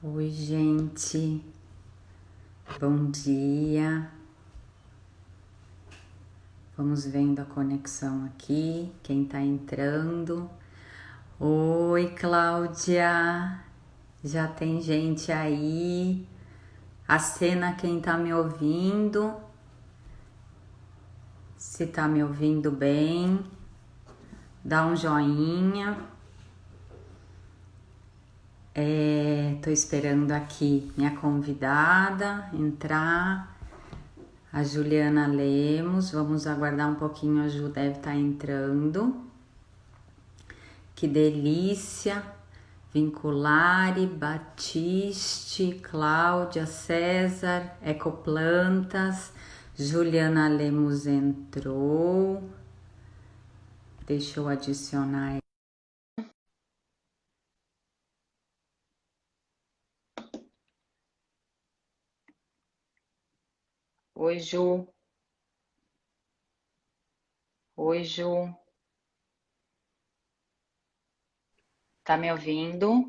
Oi, gente. Bom dia. Vamos vendo a conexão aqui. Quem tá entrando? Oi, Cláudia. Já tem gente aí. Acena quem tá me ouvindo. Se tá me ouvindo bem, dá um joinha. Tô esperando aqui minha convidada entrar. A Juliana Lemos, vamos aguardar um pouquinho, a Ju deve estar entrando. Que delícia! Vinculare, Batiste, Cláudia, César, Ecoplantas, Juliana Lemos entrou. Deixa eu adicionar. Oi, Ju. Oi, Ju. Tá me ouvindo?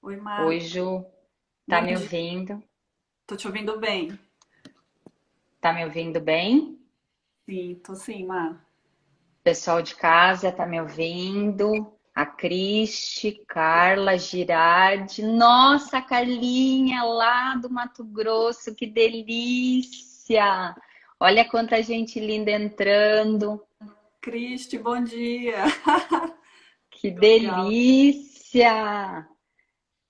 Oi, Mar. Oi, Ju. Tá Bom me dia. ouvindo? Tô te ouvindo bem? Tá me ouvindo bem? Sim, tô sim, Mar. Pessoal de casa, tá me ouvindo? A Cristi, Carla, Girardi. Nossa, a Carlinha lá do Mato Grosso, que delícia! Olha quanta gente linda entrando. Cristi, bom dia. Que Que legal. delícia!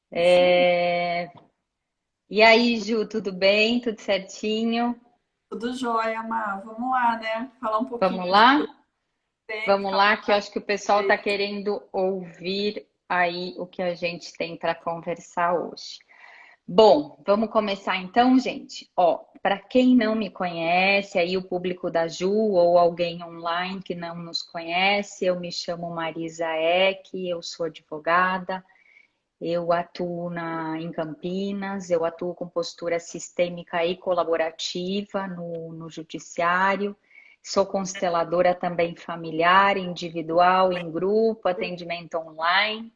Isso aí. E aí, Ju, tudo bem? Tudo certinho? Tudo jóia, Mar. Vamos lá, né? Falar um Vamos pouquinho de lá? Vamos polêmica, lá, que eu mudar acho que o pessoal de está querendo ouvir aí o que a gente tem para conversar hoje. Bom, vamos começar então, gente. Ó, para quem não me conhece, aí o público da Ju ou alguém online que não nos conhece, eu me chamo Marisa Eck, eu sou advogada, eu atuo em Campinas, eu atuo com postura sistêmica e colaborativa no judiciário. Sou consteladora também familiar, individual, em grupo, atendimento online.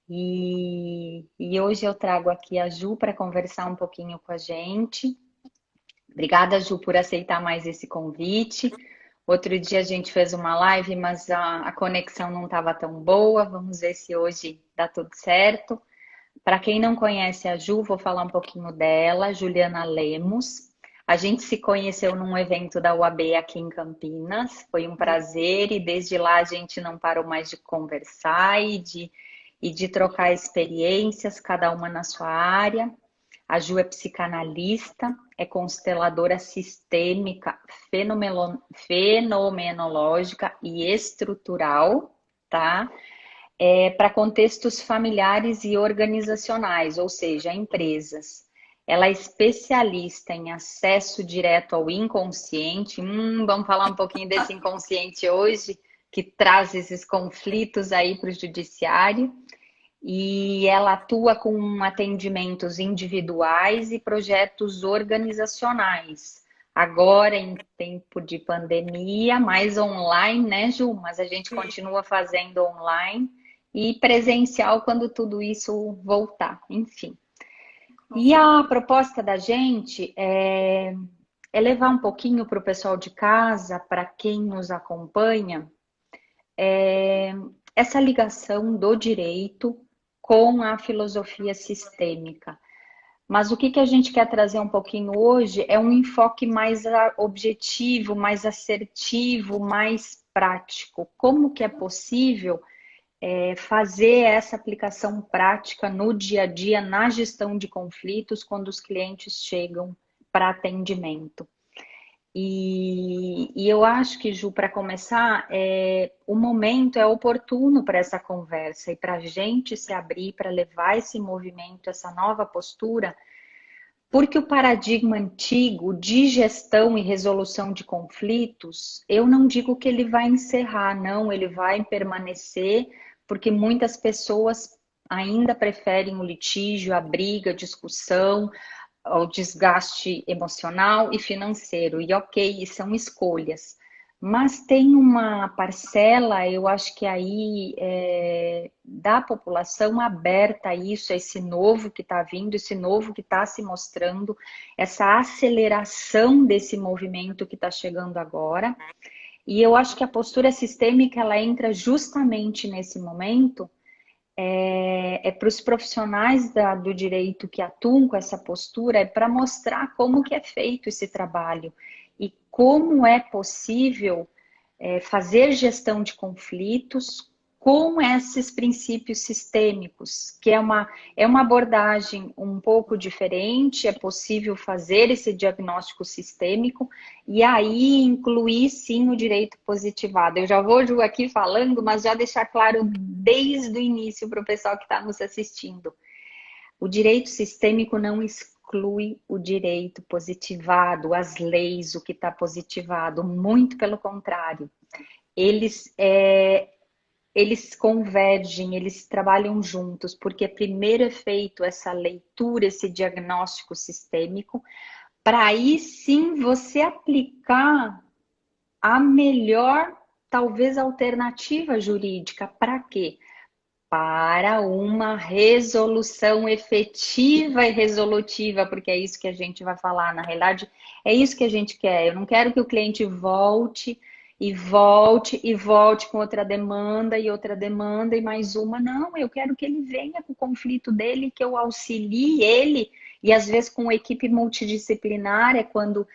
E hoje eu trago aqui a Ju para conversar um pouquinho com a gente. Obrigada, Ju, por aceitar mais esse convite. Outro dia a gente fez uma live, mas a conexão não estava tão boa. Vamos ver se hoje dá tudo certo. Para quem não conhece a Ju, vou falar um pouquinho dela, Juliana Lemos. A gente se conheceu num evento da UAB aqui em Campinas. Foi um prazer e desde lá a gente não parou mais de conversar e de trocar experiências, cada uma na sua área. A Ju é psicanalista, é consteladora sistêmica, fenomenológica e estrutural, tá? Para contextos familiares e organizacionais, ou seja, empresas. Ela é especialista em acesso direto ao inconsciente. Vamos falar um pouquinho desse inconsciente hoje, que traz esses conflitos aí para o judiciário. E ela atua com atendimentos individuais e projetos organizacionais. Agora, em tempo de pandemia, mais online, né, Ju? Mas a gente sim. continua fazendo online e presencial quando tudo isso voltar, enfim. Com E a certeza. proposta da gente é levar um pouquinho para o pessoal de casa, para quem nos acompanha, essa ligação do direito com a filosofia sistêmica. Mas o que a gente quer trazer um pouquinho hoje é um enfoque mais objetivo, mais assertivo, mais prático. Como que é possível fazer essa aplicação prática no dia a dia, na gestão de conflitos, quando os clientes chegam para atendimento? E eu acho que, Ju, para começar, o momento é oportuno para essa conversa e para a gente se abrir, para levar esse movimento, essa nova postura, porque o paradigma antigo de gestão e resolução de conflitos, eu não digo que ele vai encerrar, não, ele vai permanecer, porque muitas pessoas ainda preferem o litígio, a briga, a discussão, o desgaste emocional e financeiro. E ok, são escolhas. Mas tem uma parcela, eu acho que aí da população aberta a isso, a esse novo que está vindo, esse novo que está se mostrando, essa aceleração desse movimento que está chegando agora. E eu acho que a postura sistêmica ela entra justamente nesse momento, para os profissionais do direito que atuam com essa postura, é para mostrar como que é feito esse trabalho e como é possível fazer gestão de conflitos com esses princípios sistêmicos, que é uma abordagem um pouco diferente, é possível fazer esse diagnóstico sistêmico e aí incluir sim o direito positivado. Eu já vou, Ju, aqui falando, mas já deixar claro desde o início para o pessoal que está nos assistindo. O direito sistêmico não exclui o direito positivado, as leis, o que está positivado, muito pelo contrário. Eles convergem, eles trabalham juntos, porque primeiro é feito essa leitura, esse diagnóstico sistêmico, para aí sim você aplicar a melhor, talvez, alternativa jurídica. Para quê? Para uma resolução efetiva e resolutiva, porque é isso que a gente vai falar. Na realidade, é isso que a gente quer. Eu não quero que o cliente volte e volte e volte com outra demanda e mais uma. Não, eu quero que ele venha com o conflito dele, que eu auxilie ele, e às vezes com equipe multidisciplinar, é quando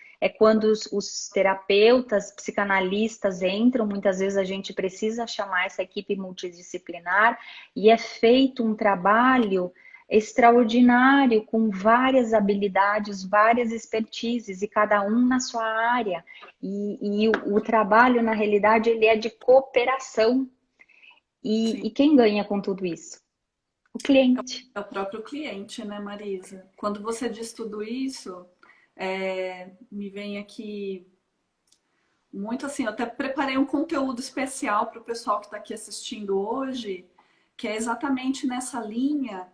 os terapeutas, psicanalistas entram, muitas vezes a gente precisa chamar essa equipe multidisciplinar e é feito um trabalho extraordinário com várias habilidades, várias expertises e cada um na sua área. E o trabalho, na realidade, ele é de cooperação. Sim. E quem ganha com tudo isso? O cliente. É o próprio cliente, né, Marisa? Quando você diz tudo isso, me vem aqui muito assim, eu até preparei um conteúdo especial para o pessoal que está aqui assistindo hoje, que é exatamente nessa linha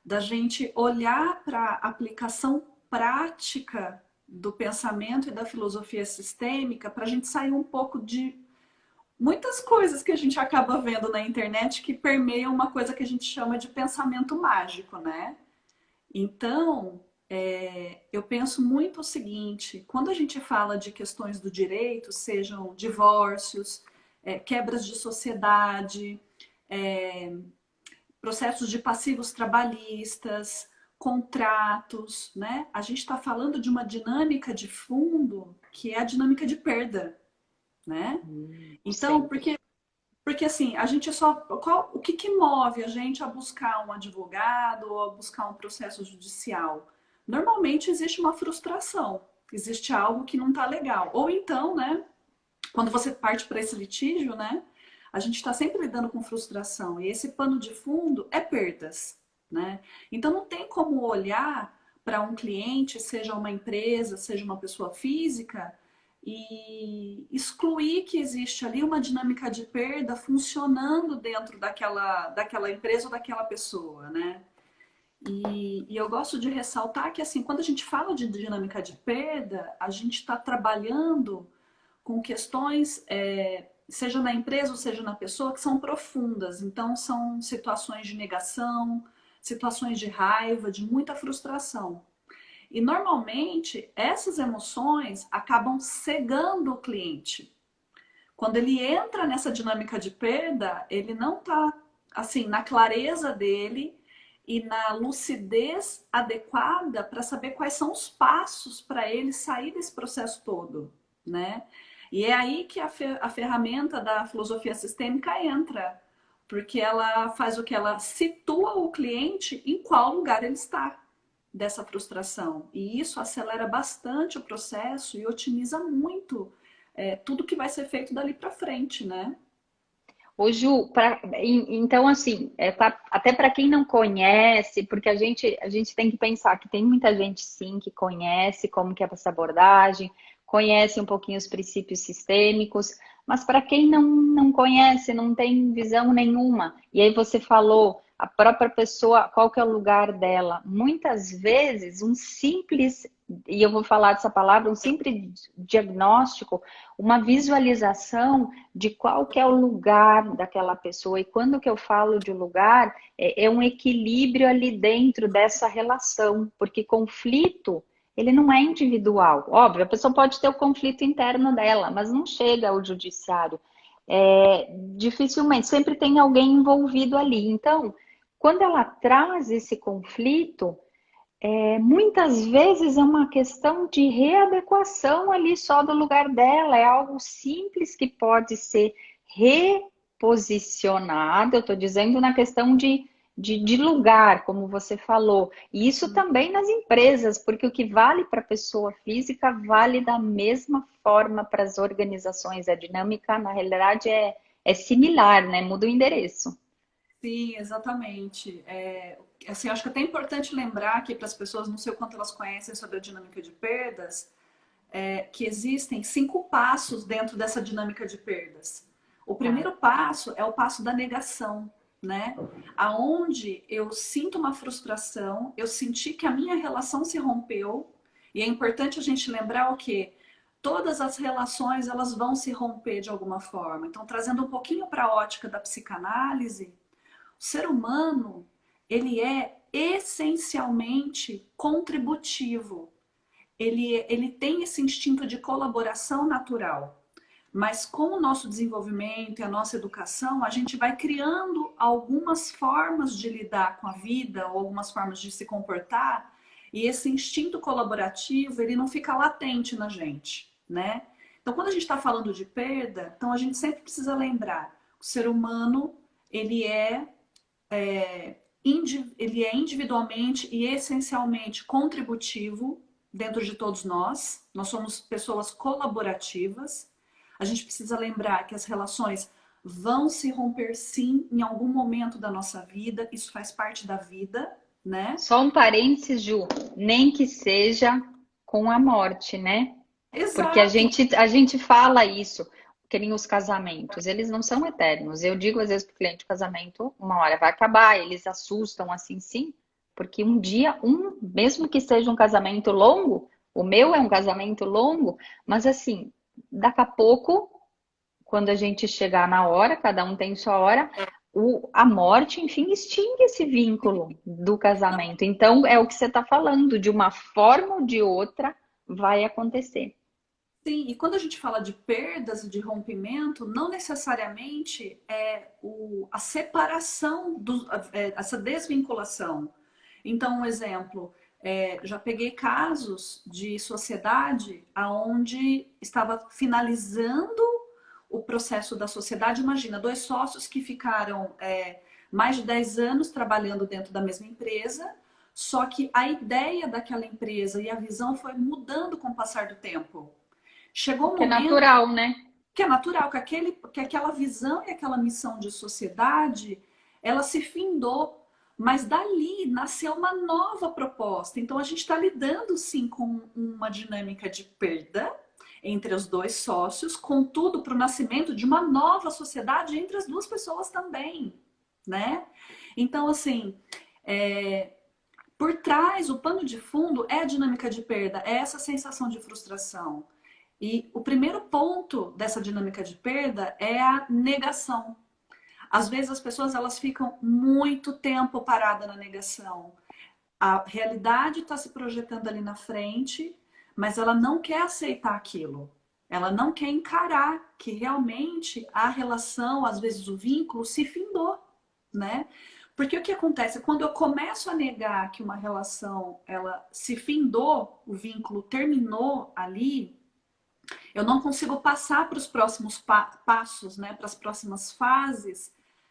da gente olhar para a aplicação prática do pensamento e da filosofia sistêmica para a gente sair um pouco de muitas coisas que a gente acaba vendo na internet que permeiam uma coisa que a gente chama de pensamento mágico, né? Então, eu penso muito o seguinte: quando a gente fala de questões do direito, sejam divórcios, quebras de sociedade, processos de passivos trabalhistas, contratos, né? A gente está falando de uma dinâmica de fundo que é a dinâmica de perda, né? Então, Sempre. porque assim, a gente o que move a gente a buscar um advogado ou a buscar um processo judicial? Normalmente existe uma frustração, existe algo que não está legal. Ou então, né, quando você parte para esse litígio, né, a gente está sempre lidando com frustração. E esse pano de fundo é perdas, né? Então não tem como olhar para um cliente, seja uma empresa, seja uma pessoa física, e excluir que existe ali uma dinâmica de perda funcionando dentro daquela empresa ou daquela pessoa, né? E eu gosto de ressaltar que, assim, quando a gente fala de dinâmica de perda, a gente está trabalhando com questões, seja na empresa ou seja na pessoa, que são profundas. Então, são situações de negação, situações de raiva, de muita frustração. E normalmente essas emoções acabam cegando o cliente. Quando ele entra nessa dinâmica de perda, ele não está assim na clareza dele e na lucidez adequada para saber quais são os passos para ele sair desse processo todo, né? E é aí que a ferramenta da filosofia sistêmica entra, porque ela faz o que? Ela situa o cliente em qual lugar ele está dessa frustração. E isso acelera bastante o processo e otimiza muito tudo que vai ser feito dali para frente, né? Ô, Ju, então assim, até para quem não conhece, porque a gente tem que pensar que tem muita gente sim que conhece como que é essa abordagem, conhece um pouquinho os princípios sistêmicos, mas para quem não conhece, não tem visão nenhuma, e aí você falou a própria pessoa, qual que é o lugar dela. Muitas vezes, um simples, e eu vou falar dessa palavra, um simples diagnóstico, uma visualização de qual que é o lugar daquela pessoa. E quando que eu falo de lugar, é um equilíbrio ali dentro dessa relação, porque conflito, ele não é individual. Óbvio, a pessoa pode ter o conflito interno dela, mas não chega ao judiciário. Dificilmente, sempre tem alguém envolvido ali. Então, quando ela traz esse conflito, muitas vezes é uma questão de readequação ali só do lugar dela, é algo simples que pode ser reposicionado. Eu estou dizendo na questão de lugar, como você falou. E isso também nas empresas, porque o que vale para a pessoa física vale da mesma forma para as organizações. A dinâmica, na realidade, é similar, né? Muda o endereço. Sim, exatamente. Assim, acho que é até importante lembrar aqui para as pessoas, não sei o quanto elas conhecem sobre a dinâmica de perdas, que existem 5 passos dentro dessa dinâmica de perdas. O primeiro passo é o passo da negação, né? Aonde eu sinto uma frustração, eu senti que a minha relação se rompeu, e é importante a gente lembrar o quê? Todas as relações elas vão se romper de alguma forma. Então, trazendo um pouquinho para a ótica da psicanálise, o ser humano, ele é essencialmente contributivo. Ele tem esse instinto de colaboração natural. Mas com o nosso desenvolvimento e a nossa educação, a gente vai criando algumas formas de lidar com a vida, ou algumas formas de se comportar, e esse instinto colaborativo, ele não fica latente na gente, né? Então, quando a gente está falando de perda, então a gente sempre precisa lembrar, o ser humano, ele ele é individualmente e essencialmente contributivo dentro de todos nós. Nós somos pessoas colaborativas. A gente precisa lembrar que as relações vão se romper sim em algum momento da nossa vida. Isso faz parte da vida, né? Só um parênteses, Ju, nem que seja com a morte, né? Porque Exato. a gente fala isso, que nem os casamentos, eles não são eternos. Eu digo às vezes para o cliente, o casamento, uma hora vai acabar, eles assustam assim, sim, porque um dia, mesmo que seja um casamento longo, o meu é um casamento longo, mas assim, daqui a pouco, quando a gente chegar na hora, cada um tem sua hora, a morte, enfim, extingue esse vínculo do casamento. Então, é o que você está falando, de uma forma ou de outra vai acontecer. Sim, e quando a gente fala de perdas e de rompimento, não necessariamente a separação, essa desvinculação. Então, um exemplo, já peguei casos de sociedade onde estava finalizando o processo da sociedade. Imagina, 2 sócios que ficaram mais de 10 anos trabalhando dentro da mesma empresa, só que a ideia daquela empresa e a visão foi mudando com o passar do tempo. Chegou um Que é momento natural, né? que é natural, que aquela visão e aquela missão de sociedade, ela se findou, mas dali nasceu uma nova proposta. Então a gente está lidando sim com uma dinâmica de perda entre os 2 sócios, contudo para o nascimento de uma nova sociedade entre as 2 pessoas também, né? Então assim, por trás, o pano de fundo é a dinâmica de perda, é essa sensação de frustração. E o primeiro ponto dessa dinâmica de perda é a negação. Às vezes as pessoas elas ficam muito tempo parada na negação. A realidade está se projetando ali na frente, mas ela não quer aceitar aquilo. Ela não quer encarar que realmente a relação, às vezes o vínculo, se findou, né? Porque o que acontece? Quando eu começo a negar que uma relação ela se findou, o vínculo terminou ali, eu não consigo passar para os próximos passos, né? Para as próximas fases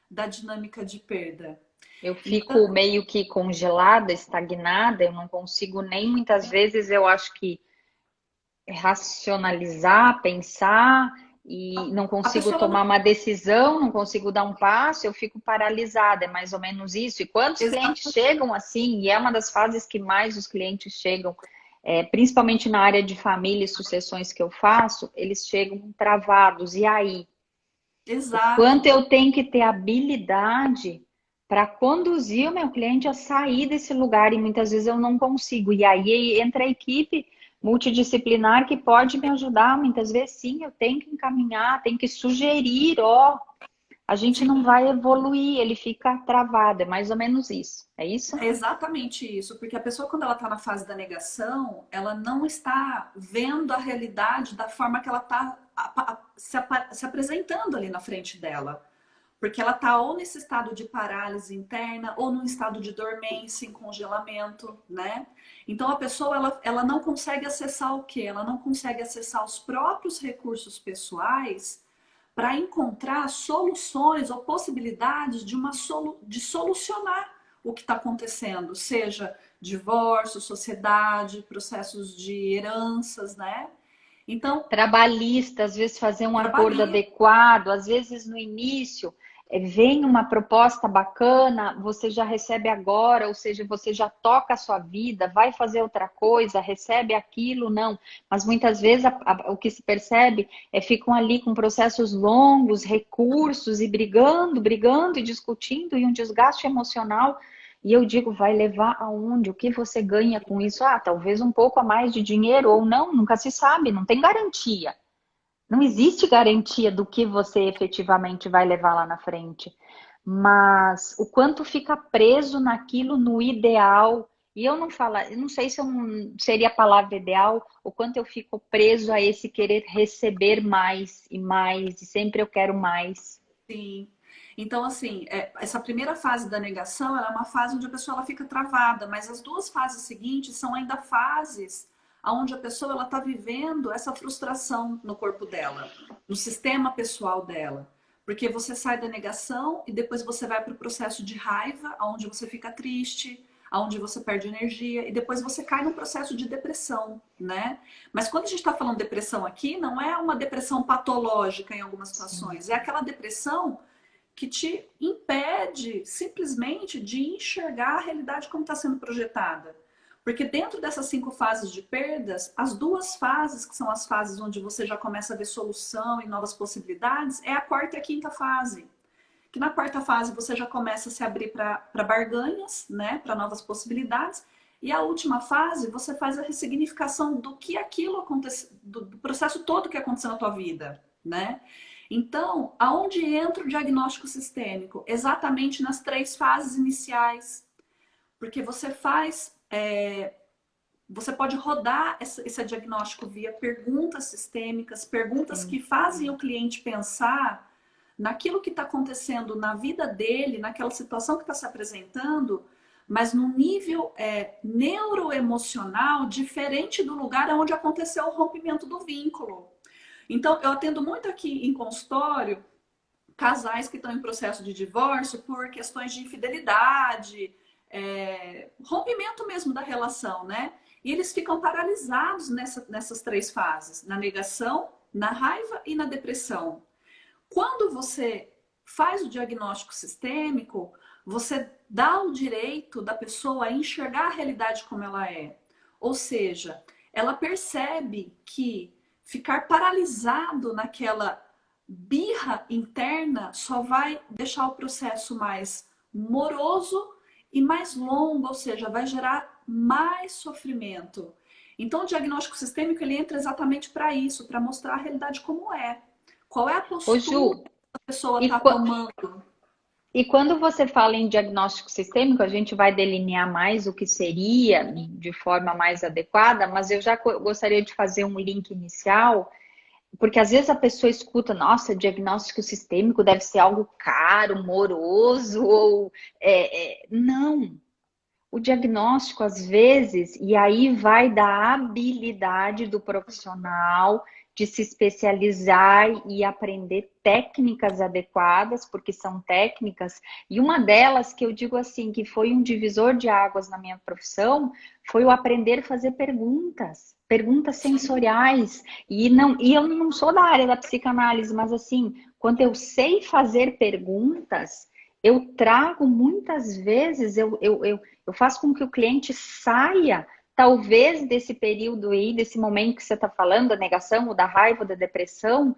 da dinâmica de perda. Eu Então, fico meio que congelada, estagnada, eu não consigo nem muitas vezes, eu acho que racionalizar, pensar e não a consigo pessoa ela tomar não. uma decisão, não consigo dar um passo, eu fico paralisada, é mais ou menos isso. E quantos clientes chegam assim, e é uma das fases que mais os clientes chegam, principalmente na área de família e sucessões que eu faço, eles chegam travados. E aí? O Exato. quanto eu tenho que ter habilidade para conduzir o meu cliente a sair desse lugar e muitas vezes eu não consigo. E aí entra a equipe multidisciplinar que pode me ajudar. Muitas vezes sim, eu tenho que encaminhar, tenho que sugerir, ó, a gente Sim, não vai evoluir, ele fica travado, é mais ou menos isso. É isso? é exatamente isso, porque a pessoa, quando ela está na fase da negação, ela não está vendo a realidade da forma que ela está se apresentando ali na frente dela. Porque ela está ou nesse estado de parálise interna, ou num estado de dormência, em congelamento, né? Então a pessoa ela não consegue acessar o quê? Ela não consegue acessar os próprios recursos pessoais para encontrar soluções ou possibilidades de solucionar o que está acontecendo, seja divórcio, sociedade, processos de heranças, né? Então, Trabalhista, às vezes fazer um acordo trabalhista, adequado, às vezes no início vem uma proposta bacana, você já recebe agora, ou seja, você já toca a sua vida, vai fazer outra coisa, recebe aquilo, não. Mas muitas vezes o que se percebe é ficam ali com processos longos, recursos e brigando, brigando e discutindo e um desgaste emocional. E eu digo, vai levar aonde? O que você ganha com isso? Ah, talvez um pouco a mais de dinheiro ou não, nunca se sabe, não tem garantia. Não existe garantia do que você efetivamente vai levar lá na frente. Mas o quanto fica preso naquilo no ideal, e eu não falo, eu não sei se seria a palavra ideal, o quanto eu fico preso a esse querer receber mais, e sempre eu quero mais. sim. Então, assim, essa primeira fase da negação, ela é uma fase onde a pessoa ela fica travada, mas as duas fases seguintes são ainda fases onde a pessoa ela está vivendo essa frustração no corpo dela, no sistema pessoal dela. Porque você sai da negação e depois você vai para o processo de raiva, onde você fica triste, onde você perde energia, e depois você cai no processo de depressão, né? Mas quando a gente está falando depressão aqui, não é uma depressão patológica em algumas Sim. situações, é aquela depressão que te impede simplesmente de enxergar a realidade como está sendo projetada. Porque dentro dessas 5 fases de perdas, as 2 fases, que são as fases onde você já começa a ver solução e novas possibilidades, é a quarta e a quinta fase. Que na quarta fase você já começa a se abrir para barganhas, né, para novas possibilidades. E a última fase, você faz a ressignificação do que aquilo acontece, do processo todo que aconteceu na tua vida, né? Então, aonde entra o diagnóstico sistêmico? Exatamente nas 3 fases iniciais. Porque você faz. Você pode rodar esse diagnóstico via perguntas sistêmicas, perguntas Sim. que fazem o cliente pensar naquilo que está acontecendo na vida dele, naquela situação que está se apresentando, mas num nível neuroemocional diferente do lugar onde aconteceu o rompimento do vínculo. Então, eu atendo muito aqui em consultório casais que estão em processo de divórcio por questões de infidelidade, rompimento mesmo da relação, né? E eles ficam paralisados nessas 3 fases, na negação, na raiva e na depressão. Quando você faz o diagnóstico sistêmico, você dá o direito da pessoa a enxergar a realidade como ela é. Ou seja, ela percebe que ficar paralisado naquela birra interna só vai deixar o processo mais moroso e mais longo, ou seja, vai gerar mais sofrimento. Então, o diagnóstico sistêmico ele entra exatamente para isso, para mostrar a realidade como é. Qual é a Ô, postura Ju, que a pessoa e, está tomando? e quando você fala em diagnóstico sistêmico, a gente vai delinear mais o que seria de forma mais adequada, mas eu já gostaria de fazer um link inicial, porque às vezes a pessoa escuta, nossa, diagnóstico sistêmico deve ser algo caro, moroso, ou não. O diagnóstico, às vezes, e aí vai da habilidade do profissional de se especializar e aprender técnicas adequadas, porque são técnicas, e uma delas que eu digo assim, que foi um divisor de águas na minha profissão, foi o aprender a fazer perguntas, perguntas Sim, sensoriais. E eu não sou da área da psicanálise, mas assim, quando eu sei fazer perguntas, eu trago muitas vezes, eu faço com que o cliente saia, talvez, desse período aí, desse momento que você está falando, da negação, ou da raiva, ou da depressão,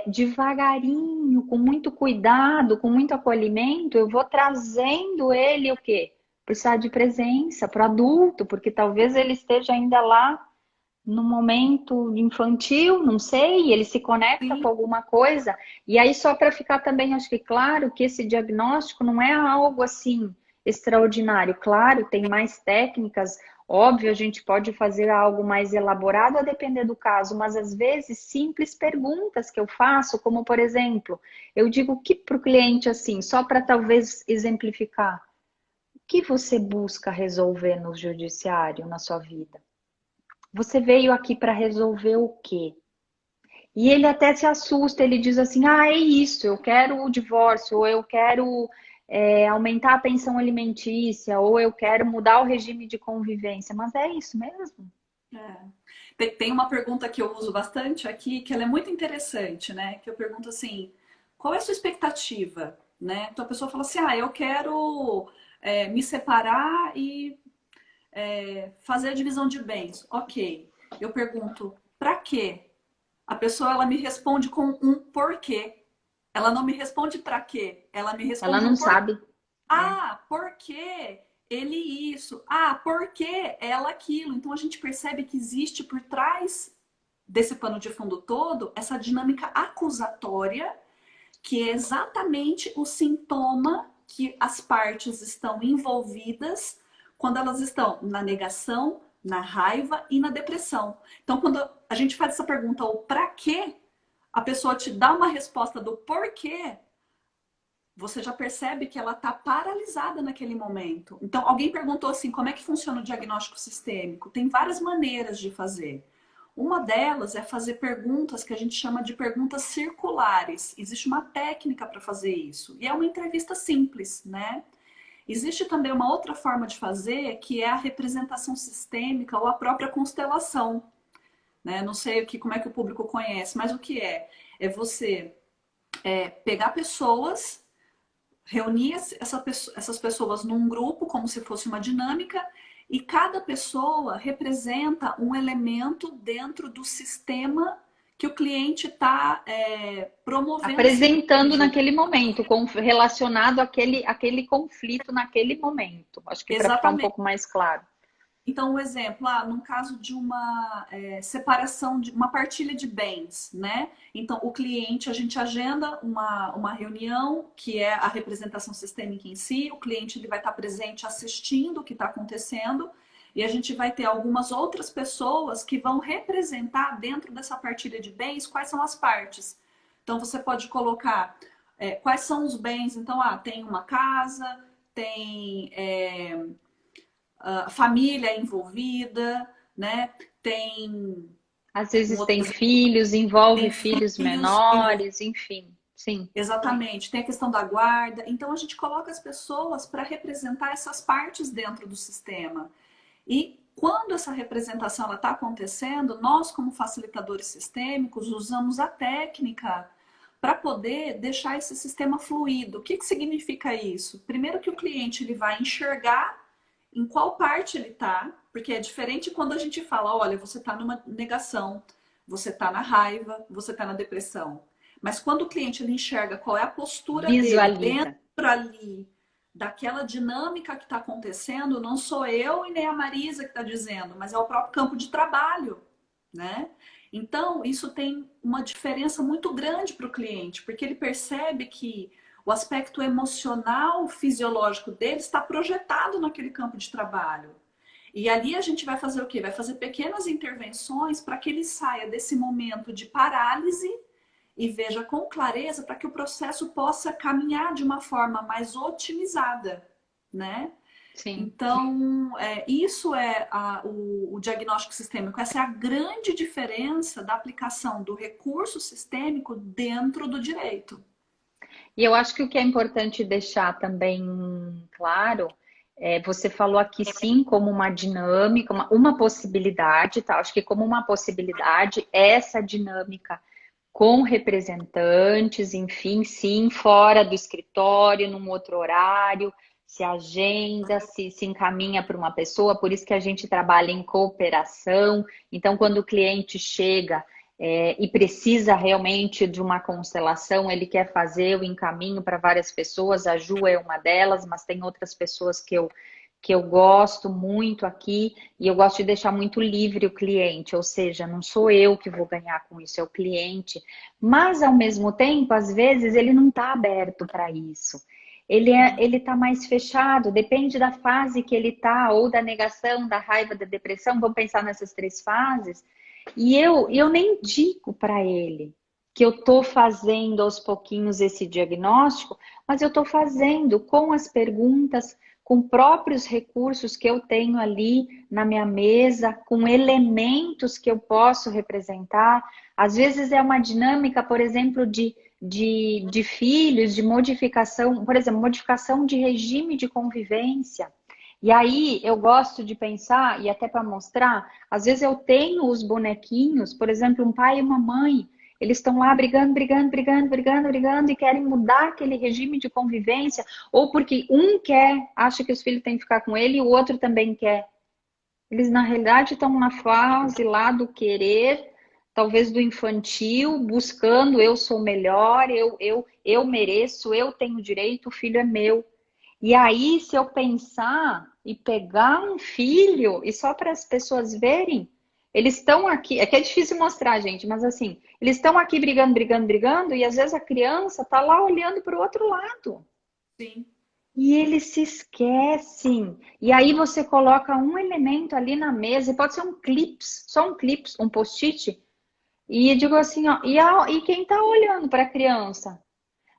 devagarinho, com muito cuidado, com muito acolhimento, eu vou trazendo ele o quê? Precisar de presença para o adulto, porque talvez ele esteja ainda lá no momento infantil, não sei, ele se conecta com Sim, alguma coisa. E aí, só para ficar também, acho que claro que esse diagnóstico não é algo assim extraordinário. Claro, tem mais técnicas, óbvio, a gente pode fazer algo mais elaborado a depender do caso, mas às vezes simples perguntas que eu faço, como por exemplo, eu digo que para o cliente assim, só para talvez exemplificar, o que você busca resolver no judiciário na sua vida? Você veio aqui para resolver o quê? E ele até se assusta, ele diz assim: ah, é isso, eu quero o divórcio, ou eu quero aumentar a pensão alimentícia, ou eu quero mudar o regime de convivência. Mas é isso mesmo? é. Tem uma pergunta que eu uso bastante aqui, que ela é muito interessante, né? Que eu pergunto assim, qual é a sua expectativa? Né? Então a pessoa fala assim, eu quero me separar e fazer a divisão de bens. Ok. Eu pergunto, para quê? A pessoa ela me responde com um porquê. Ela não me responde para quê? Ela me Ela responde não um porquê. sabe. É. Ah, porque ele isso. Ah, porque ela aquilo. Então a gente percebe que existe por trás desse pano de fundo todo essa dinâmica acusatória, que é exatamente o sintoma que as partes estão envolvidas quando elas estão na negação, na raiva e na depressão. Então, quando a gente faz essa pergunta, o para quê, a pessoa te dá uma resposta do porquê, você já percebe que ela está paralisada naquele momento. Então, alguém perguntou assim: como é que funciona o diagnóstico sistêmico? Tem várias maneiras de fazer. Uma delas é fazer perguntas que a gente chama de perguntas circulares. Existe uma técnica para fazer isso. E é uma entrevista simples, né? Existe também uma outra forma de fazer, que é a representação sistêmica ou a própria constelação. Né? Não sei como é que o público conhece, mas o que é? É você pegar pessoas, reunir essas pessoas num grupo, como se fosse uma dinâmica, e cada pessoa representa um elemento dentro do sistema que o cliente está promovendo esse Apresentando desejo. naquele momento, relacionado àquele conflito naquele momento. Acho que para ficar um Exatamente. pouco mais claro. Então, um exemplo, num caso de uma separação, de uma partilha de bens, né? Então, o cliente, a gente agenda uma reunião, que é a representação sistêmica em si, o cliente ele vai estar presente assistindo o que está acontecendo, e a gente vai ter algumas outras pessoas que vão representar dentro dessa partilha de bens quais são as partes. Então, você pode colocar quais são os bens. Então, tem uma casa, tem família envolvida, né? Tem Às um vezes outro tem exemplo, filhos, envolve tem filhos filhos menores, enfim. Sim. exatamente, tem a questão da guarda. Então a gente coloca as pessoas para representar essas partes dentro do sistema. E quando essa representação está acontecendo, nós, como facilitadores sistêmicos, usamos a técnica para poder deixar esse sistema fluido. O que significa isso? Primeiro que o cliente ele vai enxergar em qual parte ele está, porque é diferente quando a gente fala, olha, você está numa negação, você está na raiva, você está na depressão. Mas quando o cliente ele enxerga qual é a postura dele dentro Visualiza. ali daquela dinâmica que está acontecendo, não sou eu e nem a Marisa que está dizendo, mas é o próprio campo de trabalho, né? Então, isso tem uma diferença muito grande para o cliente, porque ele percebe que o aspecto emocional, fisiológico dele está projetado naquele campo de trabalho. E ali a gente vai fazer o quê? Vai fazer pequenas intervenções para que ele saia desse momento de parálise e veja com clareza para que o processo possa caminhar de uma forma mais otimizada, né? Sim. Então, isso é o diagnóstico sistêmico. Essa é a grande diferença da aplicação do recurso sistêmico dentro do direito. E eu acho que o que é importante deixar também claro, você falou aqui sim como uma dinâmica, uma possibilidade, tá? Acho que como uma possibilidade, essa dinâmica com representantes, enfim, sim, fora do escritório, num outro horário, se agenda, se encaminha para uma pessoa, por isso que a gente trabalha em cooperação. Então, quando o cliente chega, e precisa realmente de uma constelação, ele quer fazer, eu encaminho para várias pessoas, a Ju é uma delas, mas tem outras pessoas que eu gosto muito aqui, e eu gosto de deixar muito livre o cliente, ou seja, não sou eu que vou ganhar com isso, é o cliente. Mas, ao mesmo tempo, às vezes, ele não está aberto para isso. Ele tá mais fechado, depende da fase que ele tá, ou da negação, da raiva, da depressão, vamos pensar nessas três fases. E eu nem digo para ele que eu estou fazendo aos pouquinhos esse diagnóstico, mas eu estou fazendo com as perguntas, com próprios recursos que eu tenho ali na minha mesa, com elementos que eu posso representar. Às vezes é uma dinâmica, por exemplo, de filhos, de modificação, por exemplo, modificação de regime de convivência. E aí eu gosto de pensar, e até para mostrar, às vezes eu tenho os bonequinhos, por exemplo, um pai e uma mãe, eles estão lá brigando, brigando, brigando, brigando, brigando e querem mudar aquele regime de convivência, ou porque um quer, acha que os filhos têm que ficar com ele e o outro também quer. Eles, na realidade, estão na fase lá do querer, talvez do infantil, buscando eu sou melhor, eu mereço, eu tenho direito, o filho é meu. E aí, se eu pensar e pegar um filho, e só para as pessoas verem, eles estão aqui, é que é difícil mostrar, gente, mas assim, eles estão aqui brigando, brigando, brigando, e às vezes a criança tá lá olhando para o outro lado. Sim. E eles se esquecem. E aí você coloca um elemento ali na mesa, e pode ser um clips, só um clips, um post-it, e eu digo assim, ó, e quem tá olhando para a criança?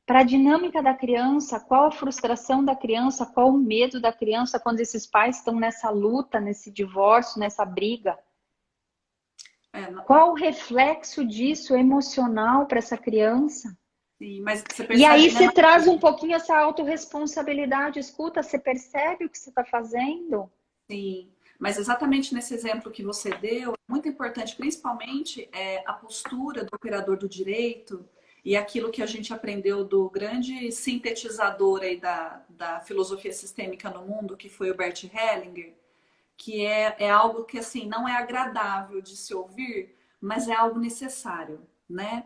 Para a dinâmica da criança, qual a frustração da criança, qual o medo da criança quando esses pais estão nessa luta, nesse divórcio, nessa briga? Qual o reflexo disso emocional para essa criança? Sim, mas você E aí percebe, né, você traz um pouquinho essa autorresponsabilidade. Escuta, você percebe o que você está fazendo? sim, mas exatamente nesse exemplo que você deu, é muito importante, principalmente, a postura do operador do direito e aquilo que a gente aprendeu do grande sintetizador aí da filosofia sistêmica no mundo, que foi o Bert Hellinger, que é algo que assim não é agradável de se ouvir, mas é algo necessário, né?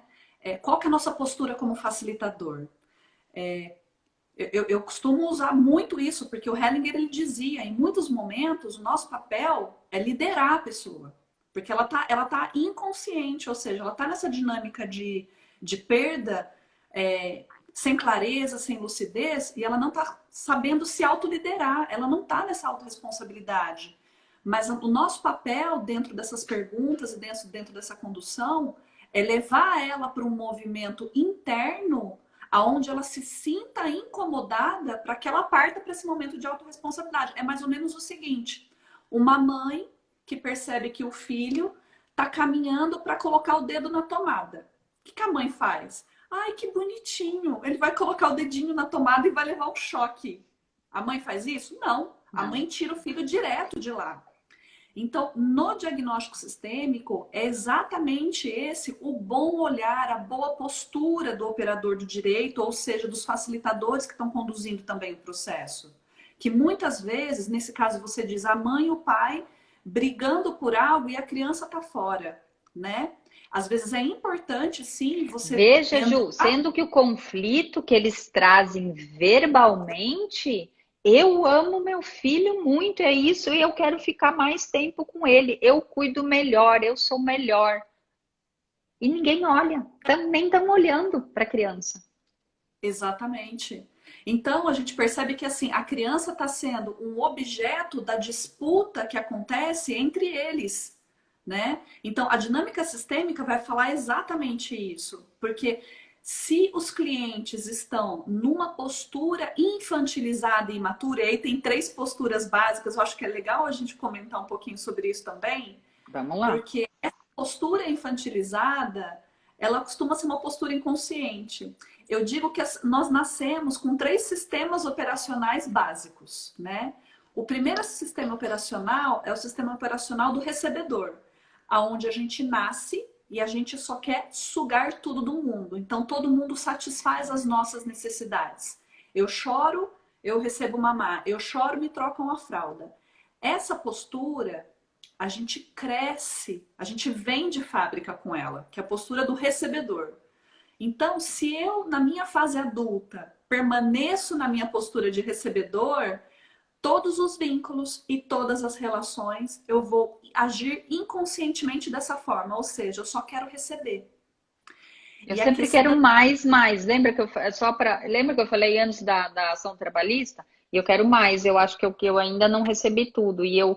Qual que é a nossa postura como facilitador? Eu costumo usar muito isso, porque o Hellinger ele dizia, em muitos momentos, o nosso papel é liderar a pessoa. Porque ela tá inconsciente, ou seja, ela tá nessa dinâmica de perda, sem clareza, sem lucidez, e ela não tá sabendo se autoliderar, ela não tá nessa autorresponsabilidade. Mas o nosso papel dentro dessas perguntas e dentro dessa condução é levar ela para um movimento interno aonde ela se sinta incomodada para que ela parta para esse momento de autorresponsabilidade. É mais ou menos o seguinte: uma mãe que percebe que o filho está caminhando para colocar o dedo na tomada. O que a mãe faz? Ai, que bonitinho! Ele vai colocar o dedinho na tomada e vai levar um choque. A mãe faz isso? Não. A Não. mãe tira o filho direto de lá. Então, no diagnóstico sistêmico, é exatamente esse o bom olhar, a boa postura do operador do direito, ou seja, dos facilitadores que estão conduzindo também o processo. Que muitas vezes, nesse caso você diz a mãe e o pai brigando por algo e a criança está fora, né? Às vezes é importante, sim, você Veja, entrar. Ju, sendo que o conflito que eles trazem verbalmente, eu amo meu filho muito, é isso, e eu quero ficar mais tempo com ele. Eu cuido melhor, eu sou melhor. E ninguém olha, nem estão olhando para a criança. Exatamente. Então a gente percebe que assim a criança está sendo um objeto da disputa que acontece entre eles, né? Então a dinâmica sistêmica vai falar exatamente isso, porque se os clientes estão numa postura infantilizada e imatura, e aí tem três posturas básicas, eu acho que é legal a gente comentar um pouquinho sobre isso também, Vamos lá. porque essa postura infantilizada, ela costuma ser uma postura inconsciente. Eu digo que nós nascemos com três sistemas operacionais básicos, né? O primeiro sistema operacional é o sistema operacional do recebedor, aonde a gente nasce e a gente só quer sugar tudo do mundo. Então todo mundo satisfaz as nossas necessidades. Eu choro, eu recebo mamar. Eu choro, me trocam a fralda. Essa postura a gente cresce, a gente vem de fábrica com ela, que é a postura do recebedor. Então, se eu, na minha fase adulta, permaneço na minha postura de recebedor, todos os vínculos e todas as relações, eu vou agir inconscientemente dessa forma, ou seja, eu só quero receber. Eu E a sempre questão quero da... mais, mais. Lembra que eu falei antes da ação trabalhista? E eu quero mais. Eu acho que eu ainda não recebi tudo. E eu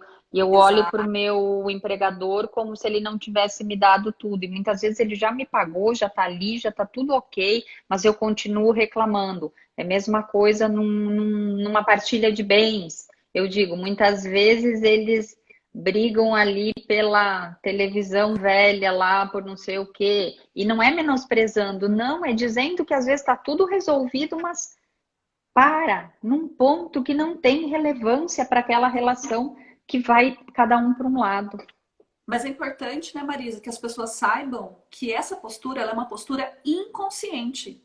olho para o Exato. meu empregador como se ele não tivesse me dado tudo. E muitas vezes ele já me pagou, já está ali, já está tudo ok, mas eu continuo reclamando. É a mesma coisa numa partilha de bens. Eu digo, muitas vezes eles brigam ali pela televisão velha lá, por não sei o quê. E não é menosprezando, não, é dizendo que às vezes está tudo resolvido, mas para num ponto que não tem relevância para aquela relação que vai cada um para um lado. Mas é importante, né, Marisa, que as pessoas saibam que essa postura ela é uma postura inconsciente.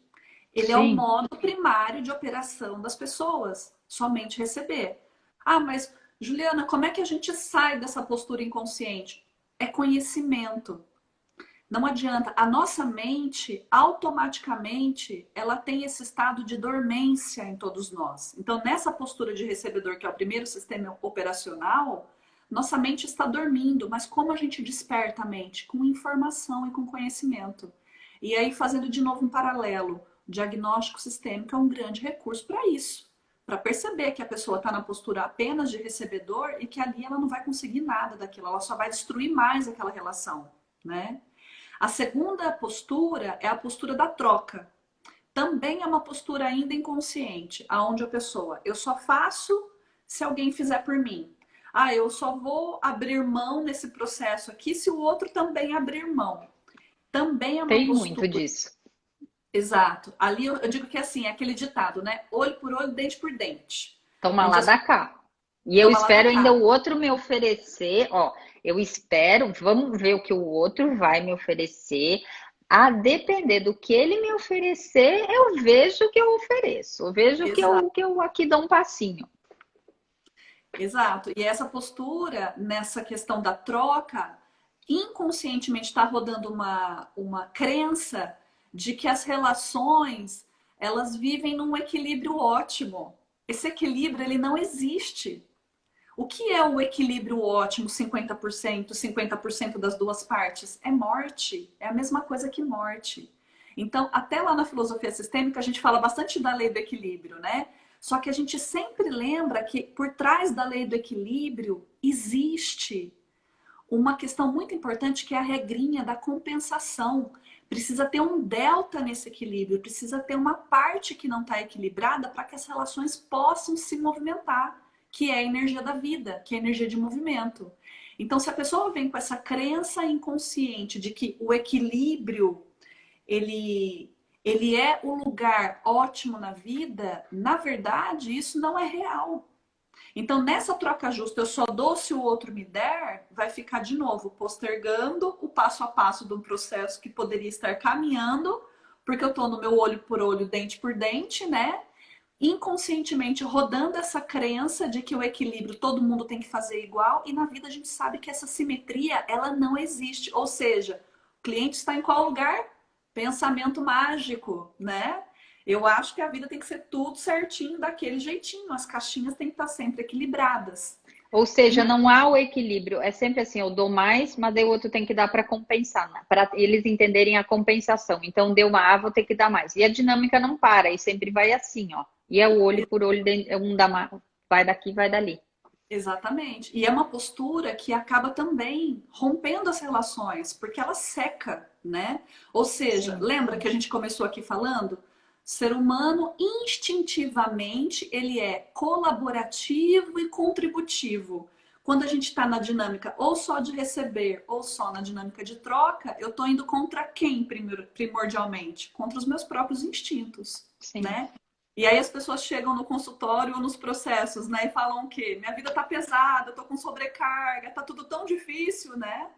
Ele é o Sim, modo primário de operação das pessoas, somente receber. Ah, mas Juliana, como é que a gente sai dessa postura inconsciente? É conhecimento. Não adianta. A nossa mente, automaticamente, ela tem esse estado de dormência em todos nós. Então, nessa postura de recebedor, que é o primeiro sistema operacional, nossa mente está dormindo. Mas como a gente desperta a mente? Com informação e com conhecimento. E aí, fazendo de novo um paralelo, o diagnóstico sistêmico é um grande recurso para isso. Para perceber que a pessoa está na postura apenas de recebedor e que ali ela não vai conseguir nada daquilo, ela só vai destruir mais aquela relação, né? A segunda postura é a postura da troca. Também é uma postura ainda inconsciente, aonde a pessoa, eu só faço se alguém fizer por mim. Ah, eu só vou abrir mão nesse processo aqui se o outro também abrir mão. Também é uma tem muito postura. disso. Exato. Ali eu digo que é assim, é aquele ditado, né? Olho por olho, dente por dente. Toma Onde lá as da pessoas cá. E eu tomam lá da espero ainda cá. o outro me oferecer, ó, eu espero, vamos ver o que o outro vai me oferecer. A depender do que ele me oferecer, eu vejo o que eu ofereço. Eu vejo que eu aqui dou um passinho. Exato. E essa postura, nessa questão da troca, inconscientemente está rodando uma crença de que as relações elas vivem num equilíbrio ótimo. Esse equilíbrio ele não existe. O que é o equilíbrio ótimo, 50% das duas partes? É morte. É a mesma coisa que morte. Então, até lá na filosofia sistêmica, a gente fala bastante da lei do equilíbrio, né? Só que a gente sempre lembra que por trás da lei do equilíbrio existe uma questão muito importante que é a regrinha da compensação. Precisa ter um delta nesse equilíbrio, precisa ter uma parte que não está equilibrada para que as relações possam se movimentar, que é a energia da vida, que é a energia de movimento. Então, se a pessoa vem com essa crença inconsciente de que o equilíbrio ele, ele é o lugar ótimo na vida, na verdade, isso não é real. Então, nessa troca justa, eu só dou se o outro me der, vai ficar de novo postergando o passo a passo de um processo que poderia estar caminhando, porque eu estou no meu olho por olho, dente por dente, né? Inconscientemente rodando essa crença de que o equilíbrio todo mundo tem que fazer igual, e na vida a gente sabe que essa simetria, ela não existe. Ou seja, o cliente está em qual lugar? Pensamento mágico, né? Eu acho que a vida tem que ser tudo certinho, daquele jeitinho. As caixinhas têm que estar sempre equilibradas. Ou seja, E, não há o equilíbrio. É sempre assim, eu dou mais, mas daí o outro tem que dar para compensar, né? Para eles entenderem a compensação. Então, deu uma A, vou ter que dar mais. E a dinâmica não para, e sempre vai assim, ó. E é o olho por olho, um dá mais, vai daqui, vai dali. exatamente. E é uma postura que acaba também rompendo as relações, porque ela seca, né? Ou seja, Sim. lembra que a gente começou aqui falando? Ser humano, instintivamente, ele é colaborativo e contributivo. Quando a gente está na dinâmica ou só de receber ou só na dinâmica de troca, eu estou indo contra quem primordialmente? Contra os meus próprios instintos, Sim. né? E aí as pessoas chegam no consultório ou nos processos, né, e falam o quê? Minha vida tá pesada, eu tô com sobrecarga, tá tudo tão difícil, né?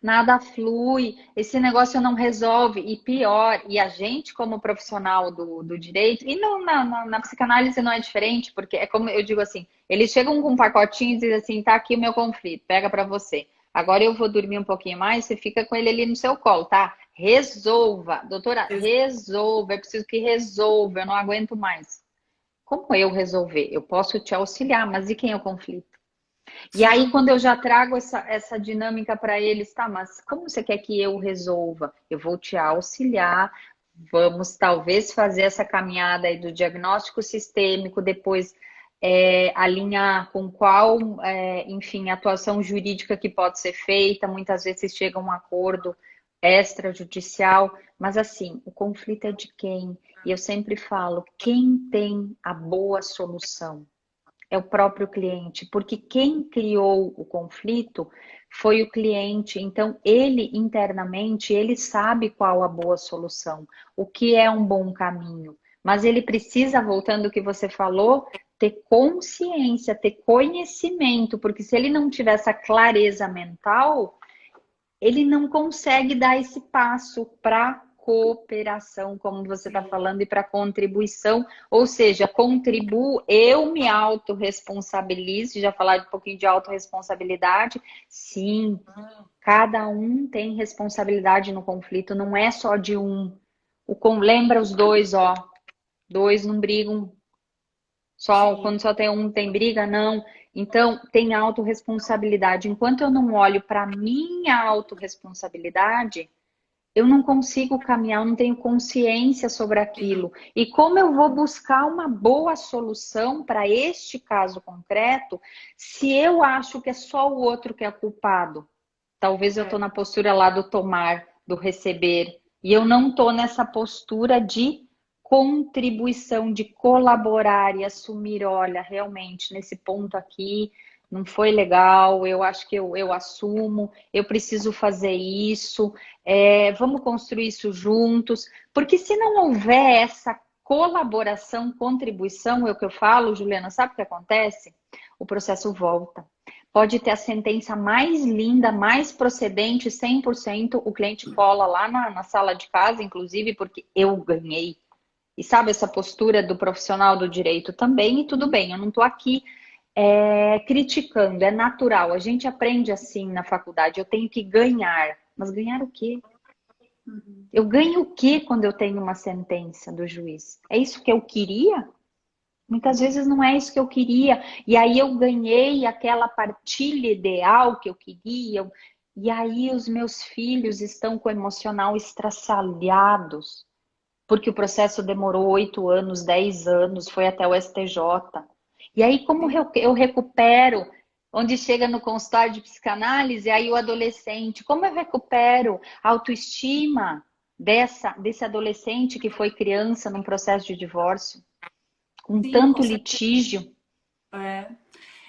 Nada flui, esse negócio não resolve, e pior, e a gente, como profissional do direito, e na psicanálise não é diferente, porque é como eu digo assim, eles chegam com um pacotinho e dizem assim, tá aqui o meu conflito, pega para você. Agora eu vou dormir um pouquinho mais, você fica com ele ali no seu colo, tá? Resolva. Doutora, resolva. Eu preciso que resolva, eu não aguento mais. Como eu resolver? Eu posso te auxiliar, mas e quem é o conflito? E aí, Sim. quando eu já trago essa dinâmica para eles, tá, mas como você quer que eu resolva? Eu vou te auxiliar, vamos talvez fazer essa caminhada aí do diagnóstico sistêmico, depois alinhar com qual, enfim, atuação jurídica que pode ser feita, muitas vezes chega a um acordo extrajudicial, mas assim, o conflito é de quem? E eu sempre falo, quem tem a boa solução? É o próprio cliente, porque quem criou o conflito foi o cliente. Então, ele internamente, ele sabe qual a boa solução, o que é um bom caminho. Mas ele precisa, voltando ao que você falou, ter consciência, ter conhecimento, porque se ele não tiver essa clareza mental, ele não consegue dar esse passo para cooperação, como você está Sim. falando, e para contribuição, ou seja, contribuo, eu me autorresponsabilizo, já falar um pouquinho de autorresponsabilidade, sim, cada um tem responsabilidade no conflito, não é só de um. Lembra os dois, ó, dois não brigam, só Sim. quando só tem um tem briga, não. Então, tem autorresponsabilidade. Enquanto eu não olho para minha autorresponsabilidade, eu não consigo caminhar, eu não tenho consciência sobre Sim. aquilo. E como eu vou buscar uma boa solução para este caso concreto, se eu acho que é só o outro que é culpado? Talvez eu estou É. na postura lá do tomar, do receber, e eu não estou nessa postura de contribuição, de colaborar e assumir, olha, realmente, nesse ponto aqui não foi legal, eu acho que eu assumo, eu preciso fazer isso, vamos construir isso juntos, porque se não houver essa colaboração, contribuição, é o que eu falo, Juliana, sabe o que acontece? O processo volta. Pode ter a sentença mais linda, mais procedente, 100%, o cliente cola lá na sala de casa, inclusive, porque eu ganhei. E sabe essa postura do profissional do direito também, e tudo bem, eu não estou aqui criticando, é natural. A gente aprende assim na faculdade, eu tenho que ganhar. Mas ganhar o quê? Uhum. Eu ganho o quê quando eu tenho uma sentença do juiz? É isso que eu queria? Muitas vezes não é isso que eu queria. E aí eu ganhei aquela partilha ideal que eu queria. E aí os meus filhos estão com o emocional estraçalhados. Porque o processo demorou 8 anos, 10 anos, foi até o STJ. E aí como Sim. eu recupero, onde chega no consultório de psicanálise, aí o adolescente, como eu recupero a autoestima desse adolescente que foi criança num processo de divórcio? Com Sim, tanto com certeza. litígio. É.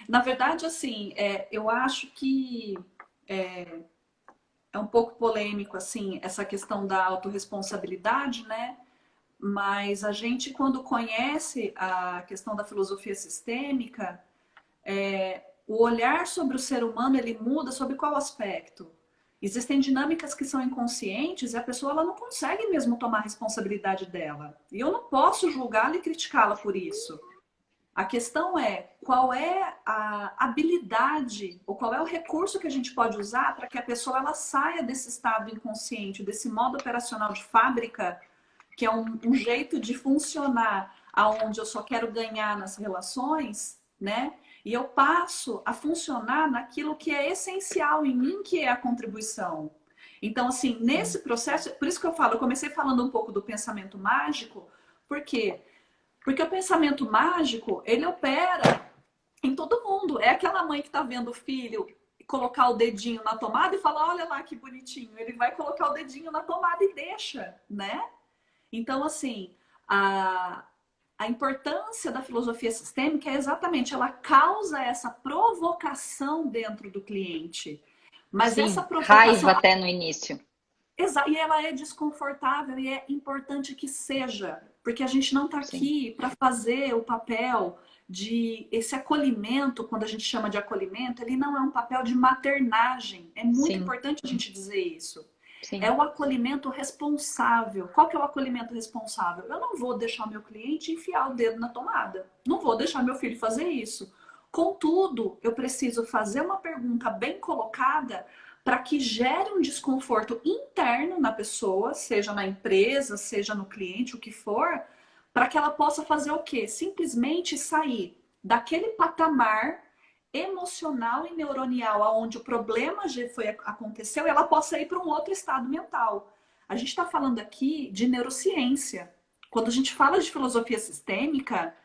Na verdade, assim, eu acho que é um pouco polêmico, assim, essa questão da autorresponsabilidade, né? Mas a gente, quando conhece a questão da filosofia sistêmica, o olhar sobre o ser humano, ele muda sobre qual aspecto? Existem dinâmicas que são inconscientes e a pessoa ela não consegue mesmo tomar responsabilidade dela. E eu não posso julgá-la e criticá-la por isso. A questão é qual é a habilidade ou qual é o recurso que a gente pode usar para que a pessoa ela saia desse estado inconsciente, desse modo operacional de fábrica, que é um jeito de funcionar aonde eu só quero ganhar nas relações, né? E eu passo a funcionar naquilo que é essencial em mim, que é a contribuição. Então, assim, nesse processo, por isso que eu falo, eu comecei falando um pouco do pensamento mágico, por quê? Porque o pensamento mágico, ele opera em todo mundo. É aquela mãe que está vendo o filho colocar o dedinho na tomada e falar, olha lá que bonitinho. Ele vai colocar o dedinho na tomada e deixa, né? Então, assim, a importância da filosofia sistêmica é exatamente, ela causa essa provocação dentro do cliente. Mas essa Sim, raiva provocação, até no início. e ela é desconfortável e é importante que seja, porque a gente não está Sim, aqui para fazer o papel de esse acolhimento, quando a gente chama de acolhimento, ele não é um papel de maternagem. É muito sim, importante a gente dizer isso. É sim, o acolhimento responsável. Qual que é o acolhimento responsável? Eu não vou deixar meu cliente enfiar o dedo na tomada. Não vou deixar meu filho fazer isso. Contudo, eu preciso fazer uma pergunta bem colocada para que gere um desconforto interno na pessoa, seja na empresa, seja no cliente, o que for, para que ela possa fazer o quê? Simplesmente sair daquele patamar emocional e neuronial aonde o problema aconteceu e ela possa ir para um outro estado mental. A gente está falando aqui de neurociência. Quando a gente fala de filosofia sistêmica,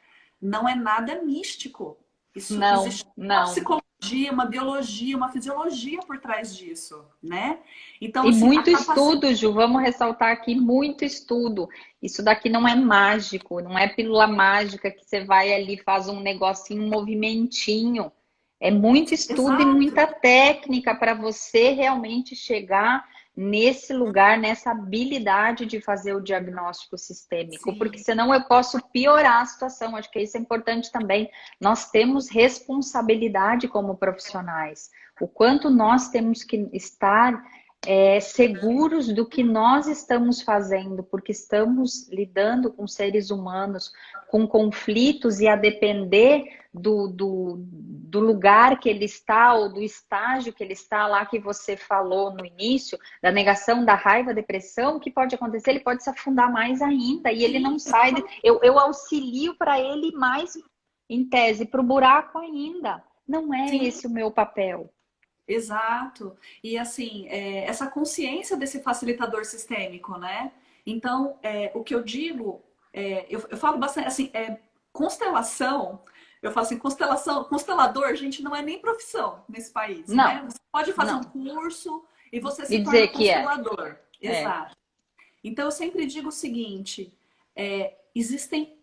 não é nada místico. Isso Não, existe uma não. psicologia, uma biologia, uma fisiologia por trás disso, né? Então, E assim, a muito capacidade. estudo, Ju, vamos ressaltar aqui, muito estudo. Isso daqui não é mágico, não é pílula mágica que você vai ali, faz um negocinho, um movimentinho. É muito estudo e Exato. muita técnica para você realmente chegar nesse lugar, nessa habilidade de fazer o diagnóstico sistêmico, porque Sim, senão eu posso piorar a situação. Acho que isso é importante também. Nós temos responsabilidade como profissionais. O quanto nós temos que estar seguros do que nós estamos fazendo, porque estamos lidando com seres humanos, com conflitos, e a depender do lugar que ele está, ou do estágio que ele está, lá que você falou no início, da negação, da raiva, depressão, o que pode acontecer? Ele pode se afundar mais ainda, e ele sim, não sai. Eu auxilio para ele mais, em tese, para o buraco ainda. Não é sim. esse o meu papel. Exato. E assim, essa consciência desse facilitador sistêmico, né? Então, o que eu digo, eu falo bastante assim, constelação, eu falo assim, constelação, constelador, gente, não é nem profissão nesse país, né? Não, Você pode fazer um não. curso e você E se torna dizer que é. constelador. É, Exato. Então, eu sempre digo o seguinte: existem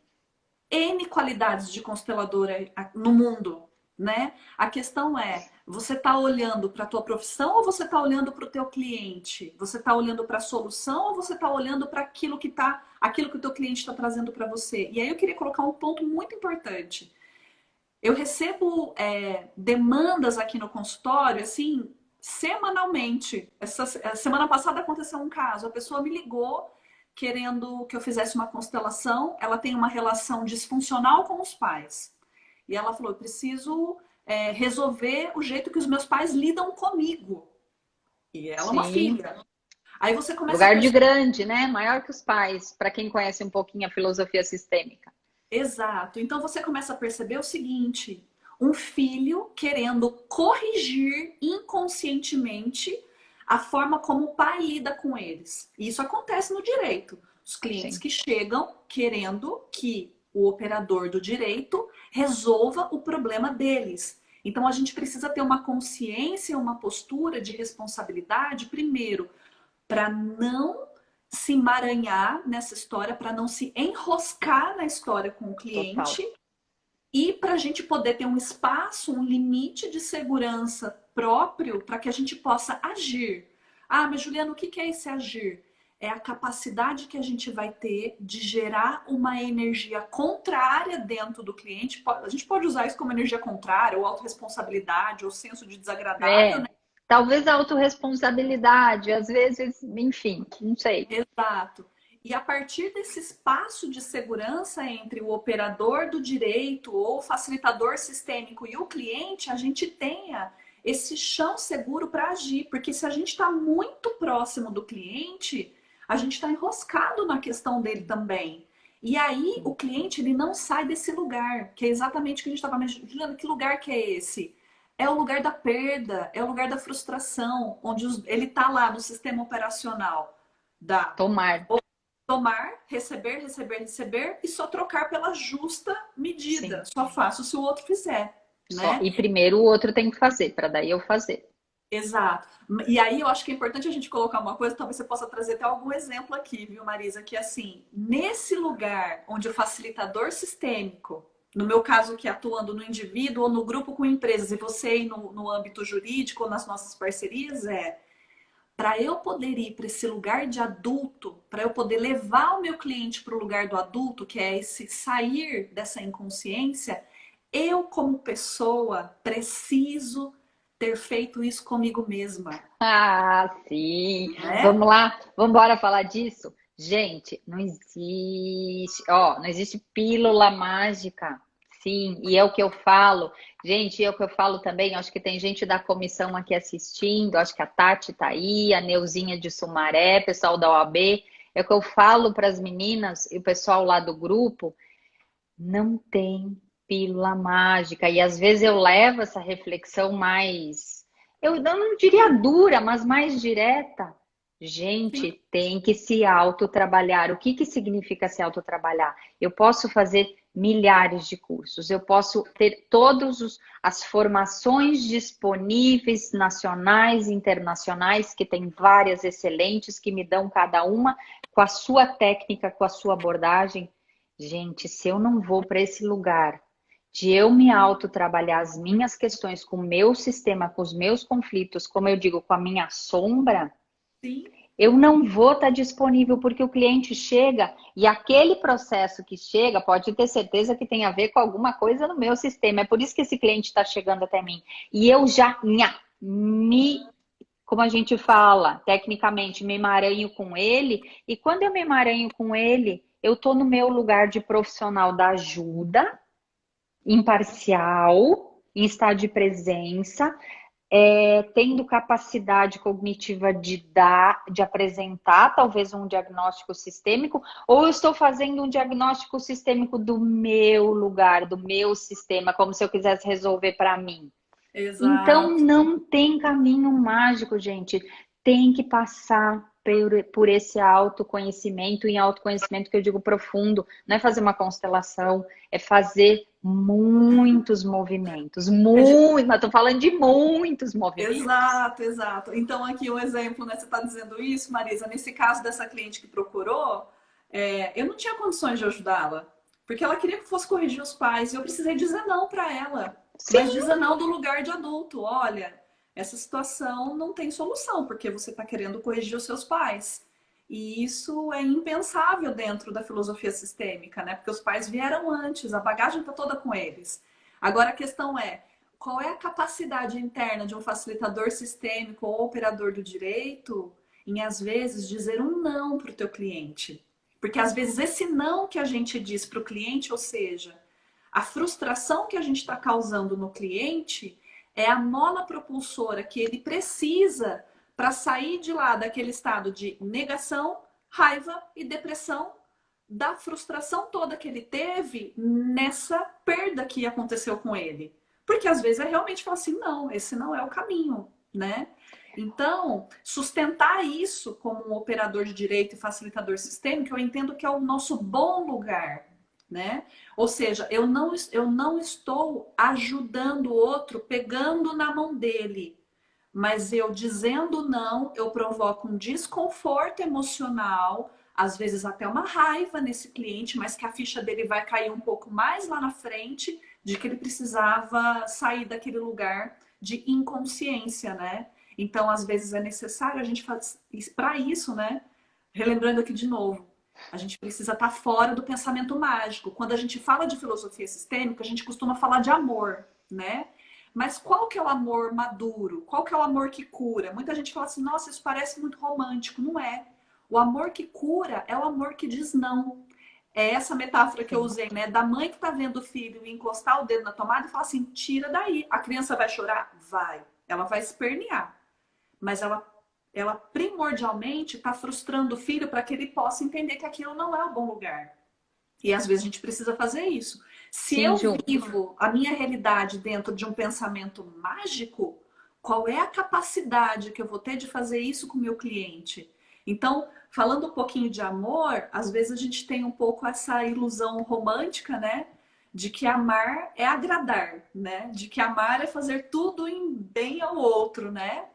N qualidades de consteladora no mundo, né? A questão é, você está olhando para a tua profissão ou você está olhando para o teu cliente? Você está olhando para a solução ou você está olhando para aquilo que o teu cliente está trazendo para você? E aí eu queria colocar um ponto muito importante. Eu recebo demandas aqui no consultório, assim, semanalmente. Essa semana passada aconteceu um caso. A pessoa me ligou querendo que eu fizesse uma constelação. Ela tem uma relação disfuncional com os pais. E ela falou: eu preciso resolver o jeito que os meus pais lidam comigo. E ela é uma sim. filha. Aí você começa a Lugar de perceber. grande, né? Maior que os pais, para quem conhece um pouquinho a filosofia sistêmica. Exato. Então você começa a perceber o seguinte: um filho querendo corrigir inconscientemente a forma como o pai lida com eles. E isso acontece no direito. Os clientes Sim, que chegam querendo que o operador do direito resolva o problema deles. Então a gente precisa ter uma consciência, uma postura de responsabilidade, primeiro, para não se emaranhar nessa história, para não se enroscar na história com o total. cliente e para a gente poder ter um espaço, um limite de segurança próprio para que a gente possa agir. Ah, mas Juliana, o que é esse agir? É a capacidade que a gente vai ter de gerar uma energia contrária dentro do cliente. A gente pode usar isso como energia contrária, ou autorresponsabilidade, ou senso de desagradável, né? É. Talvez a autorresponsabilidade, às vezes, enfim, não sei. Exato. E a partir desse espaço de segurança entre o operador do direito ou o facilitador sistêmico e o cliente, a gente tenha esse chão seguro para agir. Porque se a gente está muito próximo do cliente, a gente está enroscado na questão dele também. E aí o cliente ele não sai desse lugar, que é exatamente o que a gente estava falando. Juliana, que lugar que é esse? É o lugar da perda, é o lugar da frustração, onde ele está lá no sistema operacional da Tomar, tomar, receber, receber, receber e só trocar pela justa medida. sim. Só faço se o outro fizer, Só. né? E primeiro o outro tem que fazer, para daí eu fazer. Exato. E aí eu acho que é importante a gente colocar uma coisa, talvez você possa trazer até algum exemplo aqui, viu, Marisa? Que assim, nesse lugar onde o facilitador sistêmico, no meu caso que atuando no indivíduo ou no grupo com empresas, e você aí no âmbito jurídico ou nas nossas parcerias, para eu poder ir para esse lugar de adulto, para eu poder levar o meu cliente para o lugar do adulto, que é esse sair dessa inconsciência, eu, como pessoa, preciso ter feito isso comigo mesma, Ah, sim. né? Vamos lá, vamos embora falar disso? Gente, não existe, ó, não existe pílula mágica. Sim, e é o que eu falo, gente, é o que eu falo também. Acho que tem gente da comissão aqui assistindo, acho que a Tati tá aí, a Neuzinha de Sumaré, pessoal da OAB. É o que eu falo para as meninas e o pessoal lá do grupo: não tem pílula mágica. E às vezes eu levo essa reflexão mais, eu não diria dura, mas mais direta. Sim, Gente, tem que se autotrabalhar. O que que significa se autotrabalhar? Eu posso fazer milhares de cursos, eu posso ter todas as formações disponíveis, nacionais e internacionais, que tem várias excelentes, que me dão cada uma com a sua técnica, com a sua abordagem. Gente, se eu não vou para esse lugar de eu me autotrabalhar as minhas questões com o meu sistema, com os meus conflitos, como eu digo, com a minha sombra, sim, eu não vou estar disponível, porque o cliente chega e aquele processo que chega pode ter certeza que tem a ver com alguma coisa no meu sistema. É por isso que esse cliente está chegando até mim. E eu já como a gente fala tecnicamente, me emaranho com ele. E quando eu me emaranho com ele, eu estou no meu lugar de profissional da ajuda, imparcial, em estado de presença, tendo capacidade cognitiva de dar, de apresentar talvez um diagnóstico sistêmico, ou eu estou fazendo um diagnóstico sistêmico do meu lugar, do meu sistema, como se eu quisesse resolver para mim. Então exato. não tem caminho mágico, gente. Tem que passar por esse autoconhecimento, e autoconhecimento que eu digo profundo, não é fazer uma constelação, é fazer muitos movimentos, É de- mas estou falando de muitos movimentos. Exato, exato. Então, aqui um exemplo, né? Você está dizendo isso, Marisa. Nesse caso dessa cliente que procurou, eu não tinha condições de ajudá-la, porque ela queria que fosse corrigir os pais, e eu precisei dizer não para ela. Mas Sim, dizer não do lugar de adulto. Olha, essa situação não tem solução, porque você está querendo corrigir os seus pais. E isso é impensável dentro da filosofia sistêmica, né? Porque os pais vieram antes, a bagagem está toda com eles. Agora a questão é, qual é a capacidade interna de um facilitador sistêmico ou operador do direito em, às vezes, dizer um não para o teu cliente? Porque, às vezes, esse não que a gente diz para o cliente, ou seja, a frustração que a gente está causando no cliente, é a mola propulsora que ele precisa para sair de lá daquele estado de negação, raiva e depressão, da frustração toda que ele teve nessa perda que aconteceu com ele. Porque às vezes é realmente falar assim, não, esse não é o caminho, né? Então, sustentar isso como um operador de direito e facilitador sistêmico, eu entendo que é o nosso bom lugar, né? Ou seja, eu não estou ajudando o outro, pegando na mão dele, mas eu dizendo não, eu provoco um desconforto emocional, às vezes até uma raiva nesse cliente, mas que a ficha dele vai cair um pouco mais lá na frente, de que ele precisava sair daquele lugar de inconsciência, né? Então, às vezes é necessário a gente fazer para isso, né? Relembrando aqui de novo, a gente precisa estar fora do pensamento mágico. Quando a gente fala de filosofia sistêmica, a gente costuma falar de amor, né? Mas qual que é o amor maduro? Qual que é o amor que cura? Muita gente fala assim, nossa, isso parece muito romântico. Não é. O amor que cura é o amor que diz não. É essa metáfora que eu sim. usei, né? Da mãe que tá vendo o filho encostar o dedo na tomada e falar assim, tira daí. A criança vai chorar? Vai. Ela vai espernear. Mas ela primordialmente está frustrando o filho para que ele possa entender que aquilo não é o bom lugar. E às vezes a gente precisa fazer isso. Se Sim, eu Ju. vivo a minha realidade dentro de um pensamento mágico, qual é a capacidade que eu vou ter de fazer isso com o meu cliente? Então, falando um pouquinho de amor, às vezes a gente tem um pouco essa ilusão romântica, né? De que amar é agradar, né? De que amar é fazer tudo em bem ao outro, né?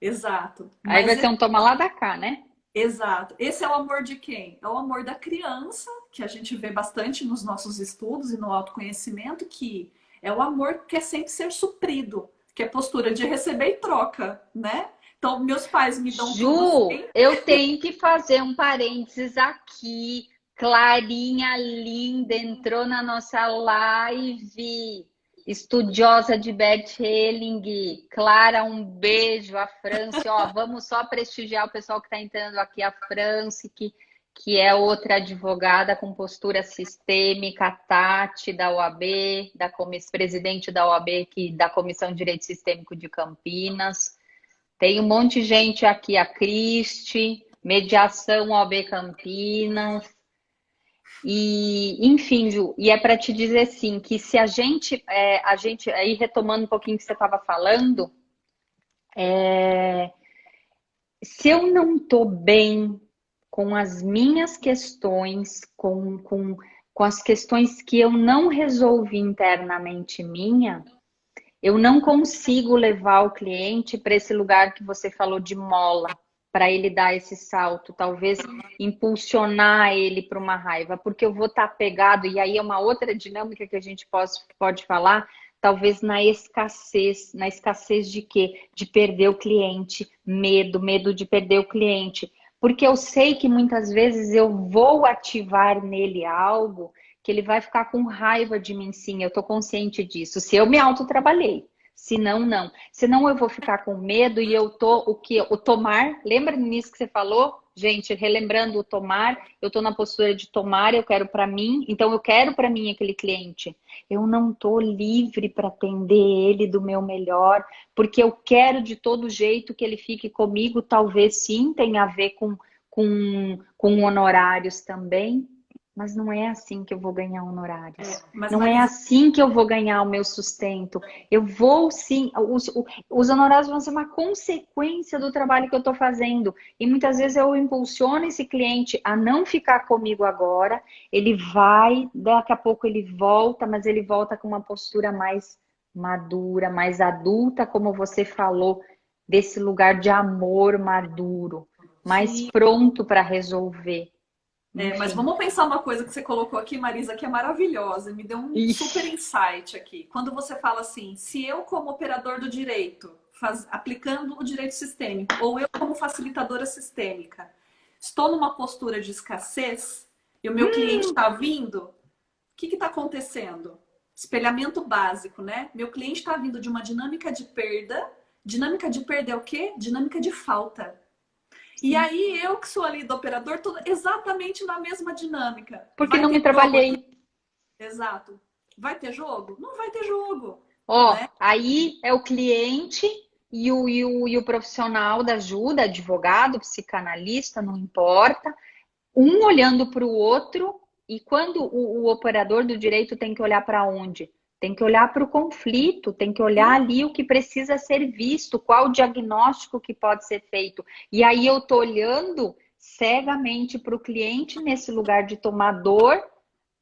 Exato. Aí vai Mas ser um toma lá da cá, né? exato. Esse é o amor de quem? É o amor da criança, que a gente vê bastante nos nossos estudos e no autoconhecimento, que é o amor que quer sempre ser suprido, que é postura de receber e troca, né? Então, meus pais me dão tudo Ju, sempre. eu tenho que fazer um parênteses aqui. Clarinha linda entrou na nossa live. Estudiosa de Bert Helling. Clara, um beijo. A Franci, ó, vamos só prestigiar o pessoal que está entrando aqui. A Franci, que é outra advogada com postura sistêmica, a Tati, da OAB, presidente da OAB, da Comissão de Direito Sistêmico de Campinas. Tem um monte de gente aqui, a Cristi, Mediação OAB Campinas. E, enfim, Ju, e é para te dizer assim, que se a gente, aí retomando um pouquinho o que você estava falando, se eu não estou bem com as minhas questões, com as questões que eu não resolvi internamente minha, eu não consigo levar o cliente para esse lugar que você falou de mola, para ele dar esse salto, talvez impulsionar ele para uma raiva, porque eu vou estar pegado, e aí é uma outra dinâmica que a gente pode falar, talvez na escassez de quê? De perder o cliente, medo de perder o cliente. Porque eu sei que muitas vezes eu vou ativar nele algo que ele vai ficar com raiva de mim, sim, eu tô consciente disso. Se eu me autotrabalhei, se não, não. Senão eu vou ficar com medo e eu tô, o tomar, lembra no início que você falou? Gente, relembrando o tomar, eu tô na postura de tomar, eu quero para mim, então eu quero para mim aquele cliente. Eu não tô livre para atender ele do meu melhor, porque eu quero de todo jeito que ele fique comigo, talvez sim tenha a ver com honorários também, mas não é assim que eu vou ganhar honorários. Não Marisa, é assim que eu vou ganhar o meu sustento. Eu vou sim, os honorários vão ser uma consequência do trabalho que eu estou fazendo. E muitas vezes eu impulsiono esse cliente a não ficar comigo agora. Ele vai, daqui a pouco ele volta, mas ele volta com uma postura mais madura, mais adulta, como você falou, desse lugar de amor maduro, mais sim. pronto para resolver. Mas Enfim. vamos pensar uma coisa que você colocou aqui, Marisa, que é maravilhosa, me deu um super Ixi. insight aqui. Quando você fala assim, se eu como operador do direito, aplicando o direito sistêmico, ou eu como facilitadora sistêmica, estou numa postura de escassez e o meu cliente está vindo, o que está acontecendo? Espelhamento básico, né? Meu cliente está vindo de uma dinâmica de perda. Dinâmica de perda é o quê? Dinâmica de falta. E aí, eu que sou ali do operador, tô exatamente na mesma dinâmica. Porque Vai não ter me jogo aqui? trabalhei. Exato. Vai ter jogo? Não vai ter jogo, Ó, né? aí é o cliente e o profissional da ajuda, advogado, psicanalista, não importa, um olhando para o outro, e quando o operador do direito tem que olhar para onde? Tem que olhar para o conflito, tem que olhar Sim. ali o que precisa ser visto, qual o diagnóstico que pode ser feito. E aí eu tô olhando cegamente para o cliente nesse lugar de tomador,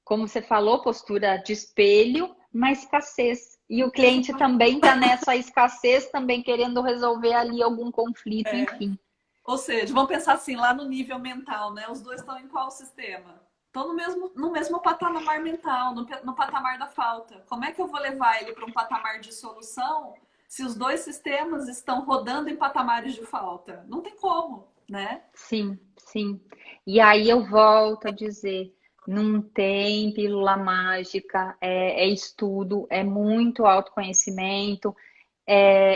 como você falou, postura de espelho, na escassez. E o cliente Exato. também está nessa escassez, também querendo resolver ali algum conflito, É. enfim. Ou seja, vamos pensar assim, lá no nível mental, né? Os dois estão em qual sistema? Estão no mesmo patamar mental, no patamar da falta. Como é que eu vou levar ele para um patamar de solução se os dois sistemas estão rodando em patamares de falta? Não tem como, né? Sim, sim. E aí eu volto a dizer, não tem pílula mágica, é estudo, é muito autoconhecimento.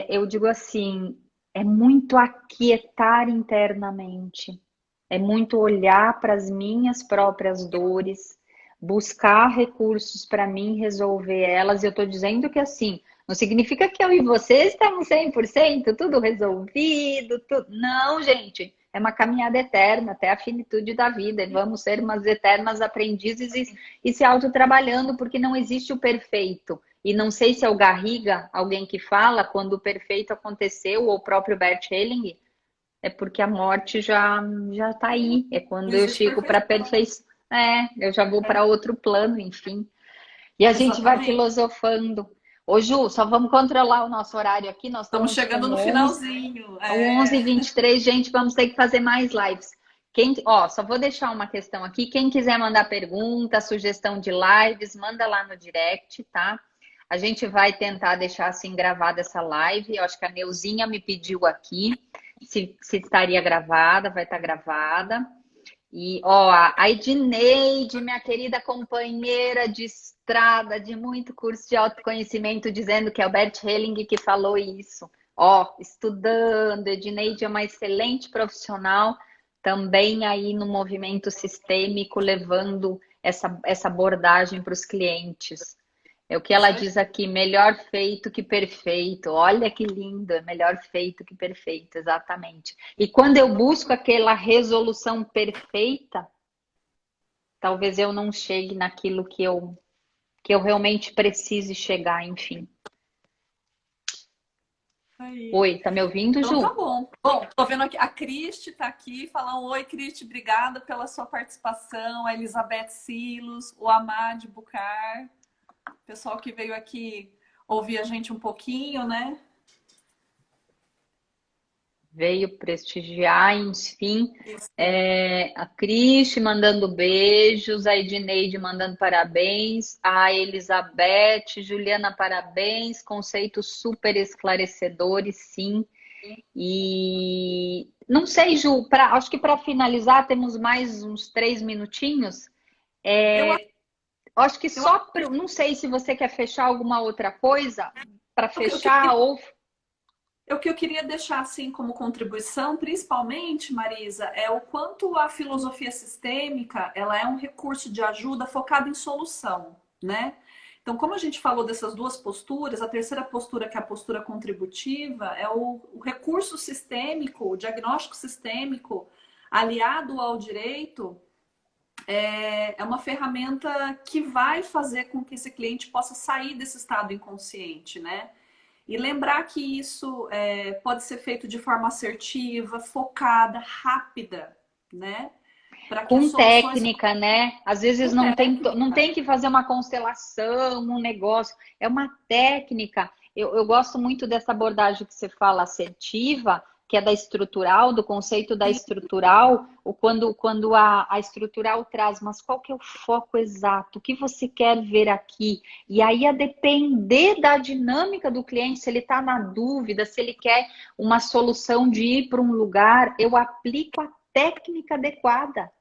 Eu digo assim, é muito aquietar internamente, é muito olhar para as minhas próprias dores, buscar recursos para mim resolver elas. E eu estou dizendo que assim, não significa que eu e você estamos 100% tudo resolvido, tudo. Não, gente, é uma caminhada eterna até a finitude da vida. E vamos ser umas eternas aprendizes e se autotrabalhando, porque não existe o perfeito. E não sei se é o Garriga, alguém que fala, quando o perfeito aconteceu, ou o próprio Bert Helling, é porque a morte já tá aí. É Não quando eu existe chego para perfeição. perfeição. Eu já vou É, para outro plano, enfim. E a gente vai exatamente. filosofando. Ô, Ju, só vamos controlar o nosso horário aqui. Nós Estamos estamos chegando com no 11, finalzinho. 11h23, gente, vamos ter que fazer mais lives. Só vou deixar uma questão aqui. Quem quiser mandar pergunta, sugestão de lives, manda lá no direct, tá? A gente vai tentar deixar assim gravada essa live. Eu acho que a Neuzinha me pediu aqui se estaria gravada, vai estar gravada. E, ó, a Edneide, minha querida companheira de estrada, de muito curso de autoconhecimento, dizendo que é o Bert Helling que falou isso. Ó, estudando, Edneide é uma excelente profissional, também aí no movimento sistêmico, levando essa abordagem para os clientes. É o que ela Isso aí. diz aqui, melhor feito que perfeito. Olha que lindo, é melhor feito que perfeito, exatamente. E quando eu busco aquela resolução perfeita, talvez eu não chegue naquilo que eu realmente precise chegar, enfim. Aí. Oi, tá me ouvindo, Então tá Ju? bom. Bom, tô vendo aqui, a Cristi tá aqui falando, oi, Cristi, obrigada pela sua participação, a Elizabeth Silos, o Amad Bucar, pessoal que veio aqui ouvir a gente um pouquinho, né? Veio prestigiar, enfim. Isso. A Cris mandando beijos, a Edneide mandando parabéns, a Elizabeth, Juliana, parabéns, conceitos super esclarecedores, sim. E não sei, Ju, acho que para finalizar, temos mais uns 3 minutinhos. Eu, Acho que eu, não sei se você quer fechar alguma outra coisa para o que eu fechar ou. O que eu queria deixar assim como contribuição, principalmente, Marisa, é o quanto a filosofia sistêmica, ela é um recurso de ajuda focado em solução, né? Então, como a gente falou dessas duas posturas, a terceira postura, que é a postura contributiva, é o recurso sistêmico, o diagnóstico sistêmico aliado ao direito, é uma ferramenta que vai fazer com que esse cliente possa sair desse estado inconsciente, né? E lembrar que isso pode ser feito de forma assertiva, focada, rápida, né? Para que as Com soluções técnica, né? Às vezes com não tem técnica. que fazer uma constelação, um negócio, é uma técnica. Eu gosto muito dessa abordagem que você fala assertiva, que é da estrutural, do conceito da E, estrutural, ou quando a estrutural traz, mas qual que é o foco exato? O que você quer ver aqui? E aí, a depender da dinâmica do cliente, se ele está na dúvida, se ele quer uma solução de ir para um lugar, eu aplico a técnica adequada.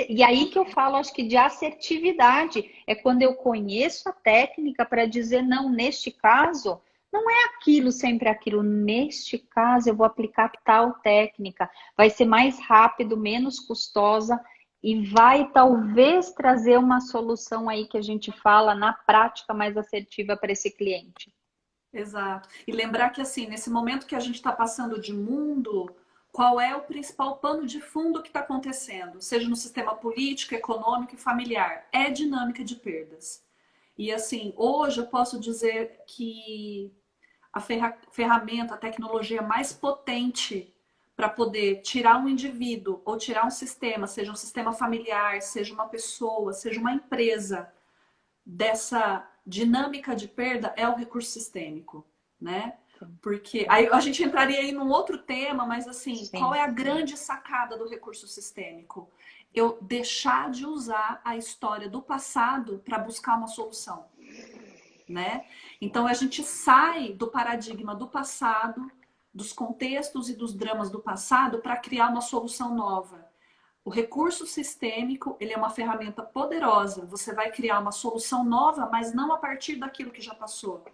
E aí que eu falo, acho que de assertividade, é quando eu conheço a técnica para dizer, não, neste caso, não é aquilo, sempre aquilo. Neste caso, eu vou aplicar tal técnica. Vai ser mais rápido, menos custosa e vai talvez trazer uma solução aí que a gente fala na prática mais assertiva para esse cliente. exato. E lembrar que assim, nesse momento que a gente está passando de mundo, qual é o principal pano de fundo que está acontecendo? Seja no sistema político, econômico e familiar. É dinâmica de perdas. E assim, hoje eu posso dizer que a ferramenta, a tecnologia mais potente para poder tirar um indivíduo ou tirar um sistema, seja um sistema familiar, seja uma pessoa, seja uma empresa, dessa dinâmica de perda é o recurso sistêmico, né? Porque aí a gente entraria aí num outro tema, mas assim, qual Sim. é a grande sacada do recurso sistêmico? Eu deixar de usar a história do passado para buscar uma solução, né? Então a gente sai do paradigma do passado, dos contextos e dos dramas do passado para criar uma solução nova. O recurso sistêmico, ele é uma ferramenta poderosa. Você vai criar uma solução nova, mas não a partir daquilo que já passou,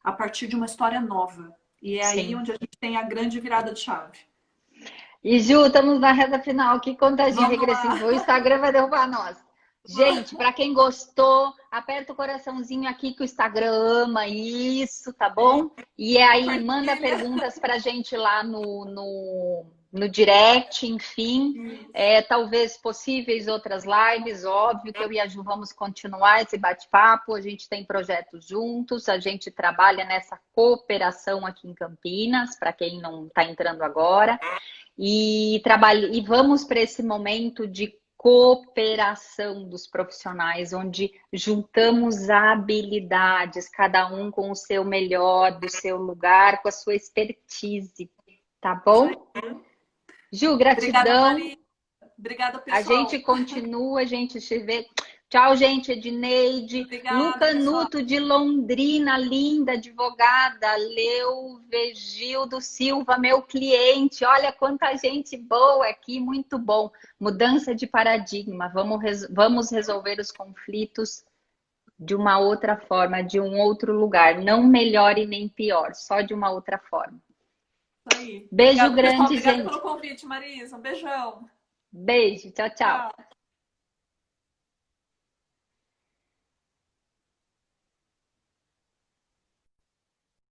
a partir de uma história nova. E é aí Sim. onde a gente tem a grande virada de chave. E Ju, estamos na reta final. Que contagem Vamos regressiva. lá. O Instagram vai derrubar nós. Gente, para quem gostou, aperta o coraçãozinho aqui que o Instagram ama isso, tá bom? E aí manda Compartilha. perguntas para a gente lá no direct, enfim. Isso. Talvez possíveis outras lives, óbvio que eu e a Ju vamos continuar esse bate-papo. A gente tem projetos juntos, a gente trabalha nessa cooperação aqui em Campinas, para quem não está entrando agora. E vamos para esse momento de cooperação dos profissionais, onde juntamos habilidades, cada um com o seu melhor, do seu lugar, com a sua expertise, tá Isso aí. bom? Ju, Obrigada, gratidão. Maria. Obrigada, A gente pessoal. continua, a gente se vê. Tchau, gente. Edneide. Obrigada, Luca pessoal. Nuto, de Londrina, linda advogada. Leu Vegildo Silva, meu cliente. Olha quanta gente boa aqui, muito bom. Mudança de paradigma. Vamos resolver os conflitos de uma outra forma, de um outro lugar. Não melhor e nem pior, só de uma outra forma. Isso aí. Beijo Obrigada, pessoal. grande, Obrigada gente. pelo convite, Marisa. Um beijão. Beijo, tchau, tchau. Tchau.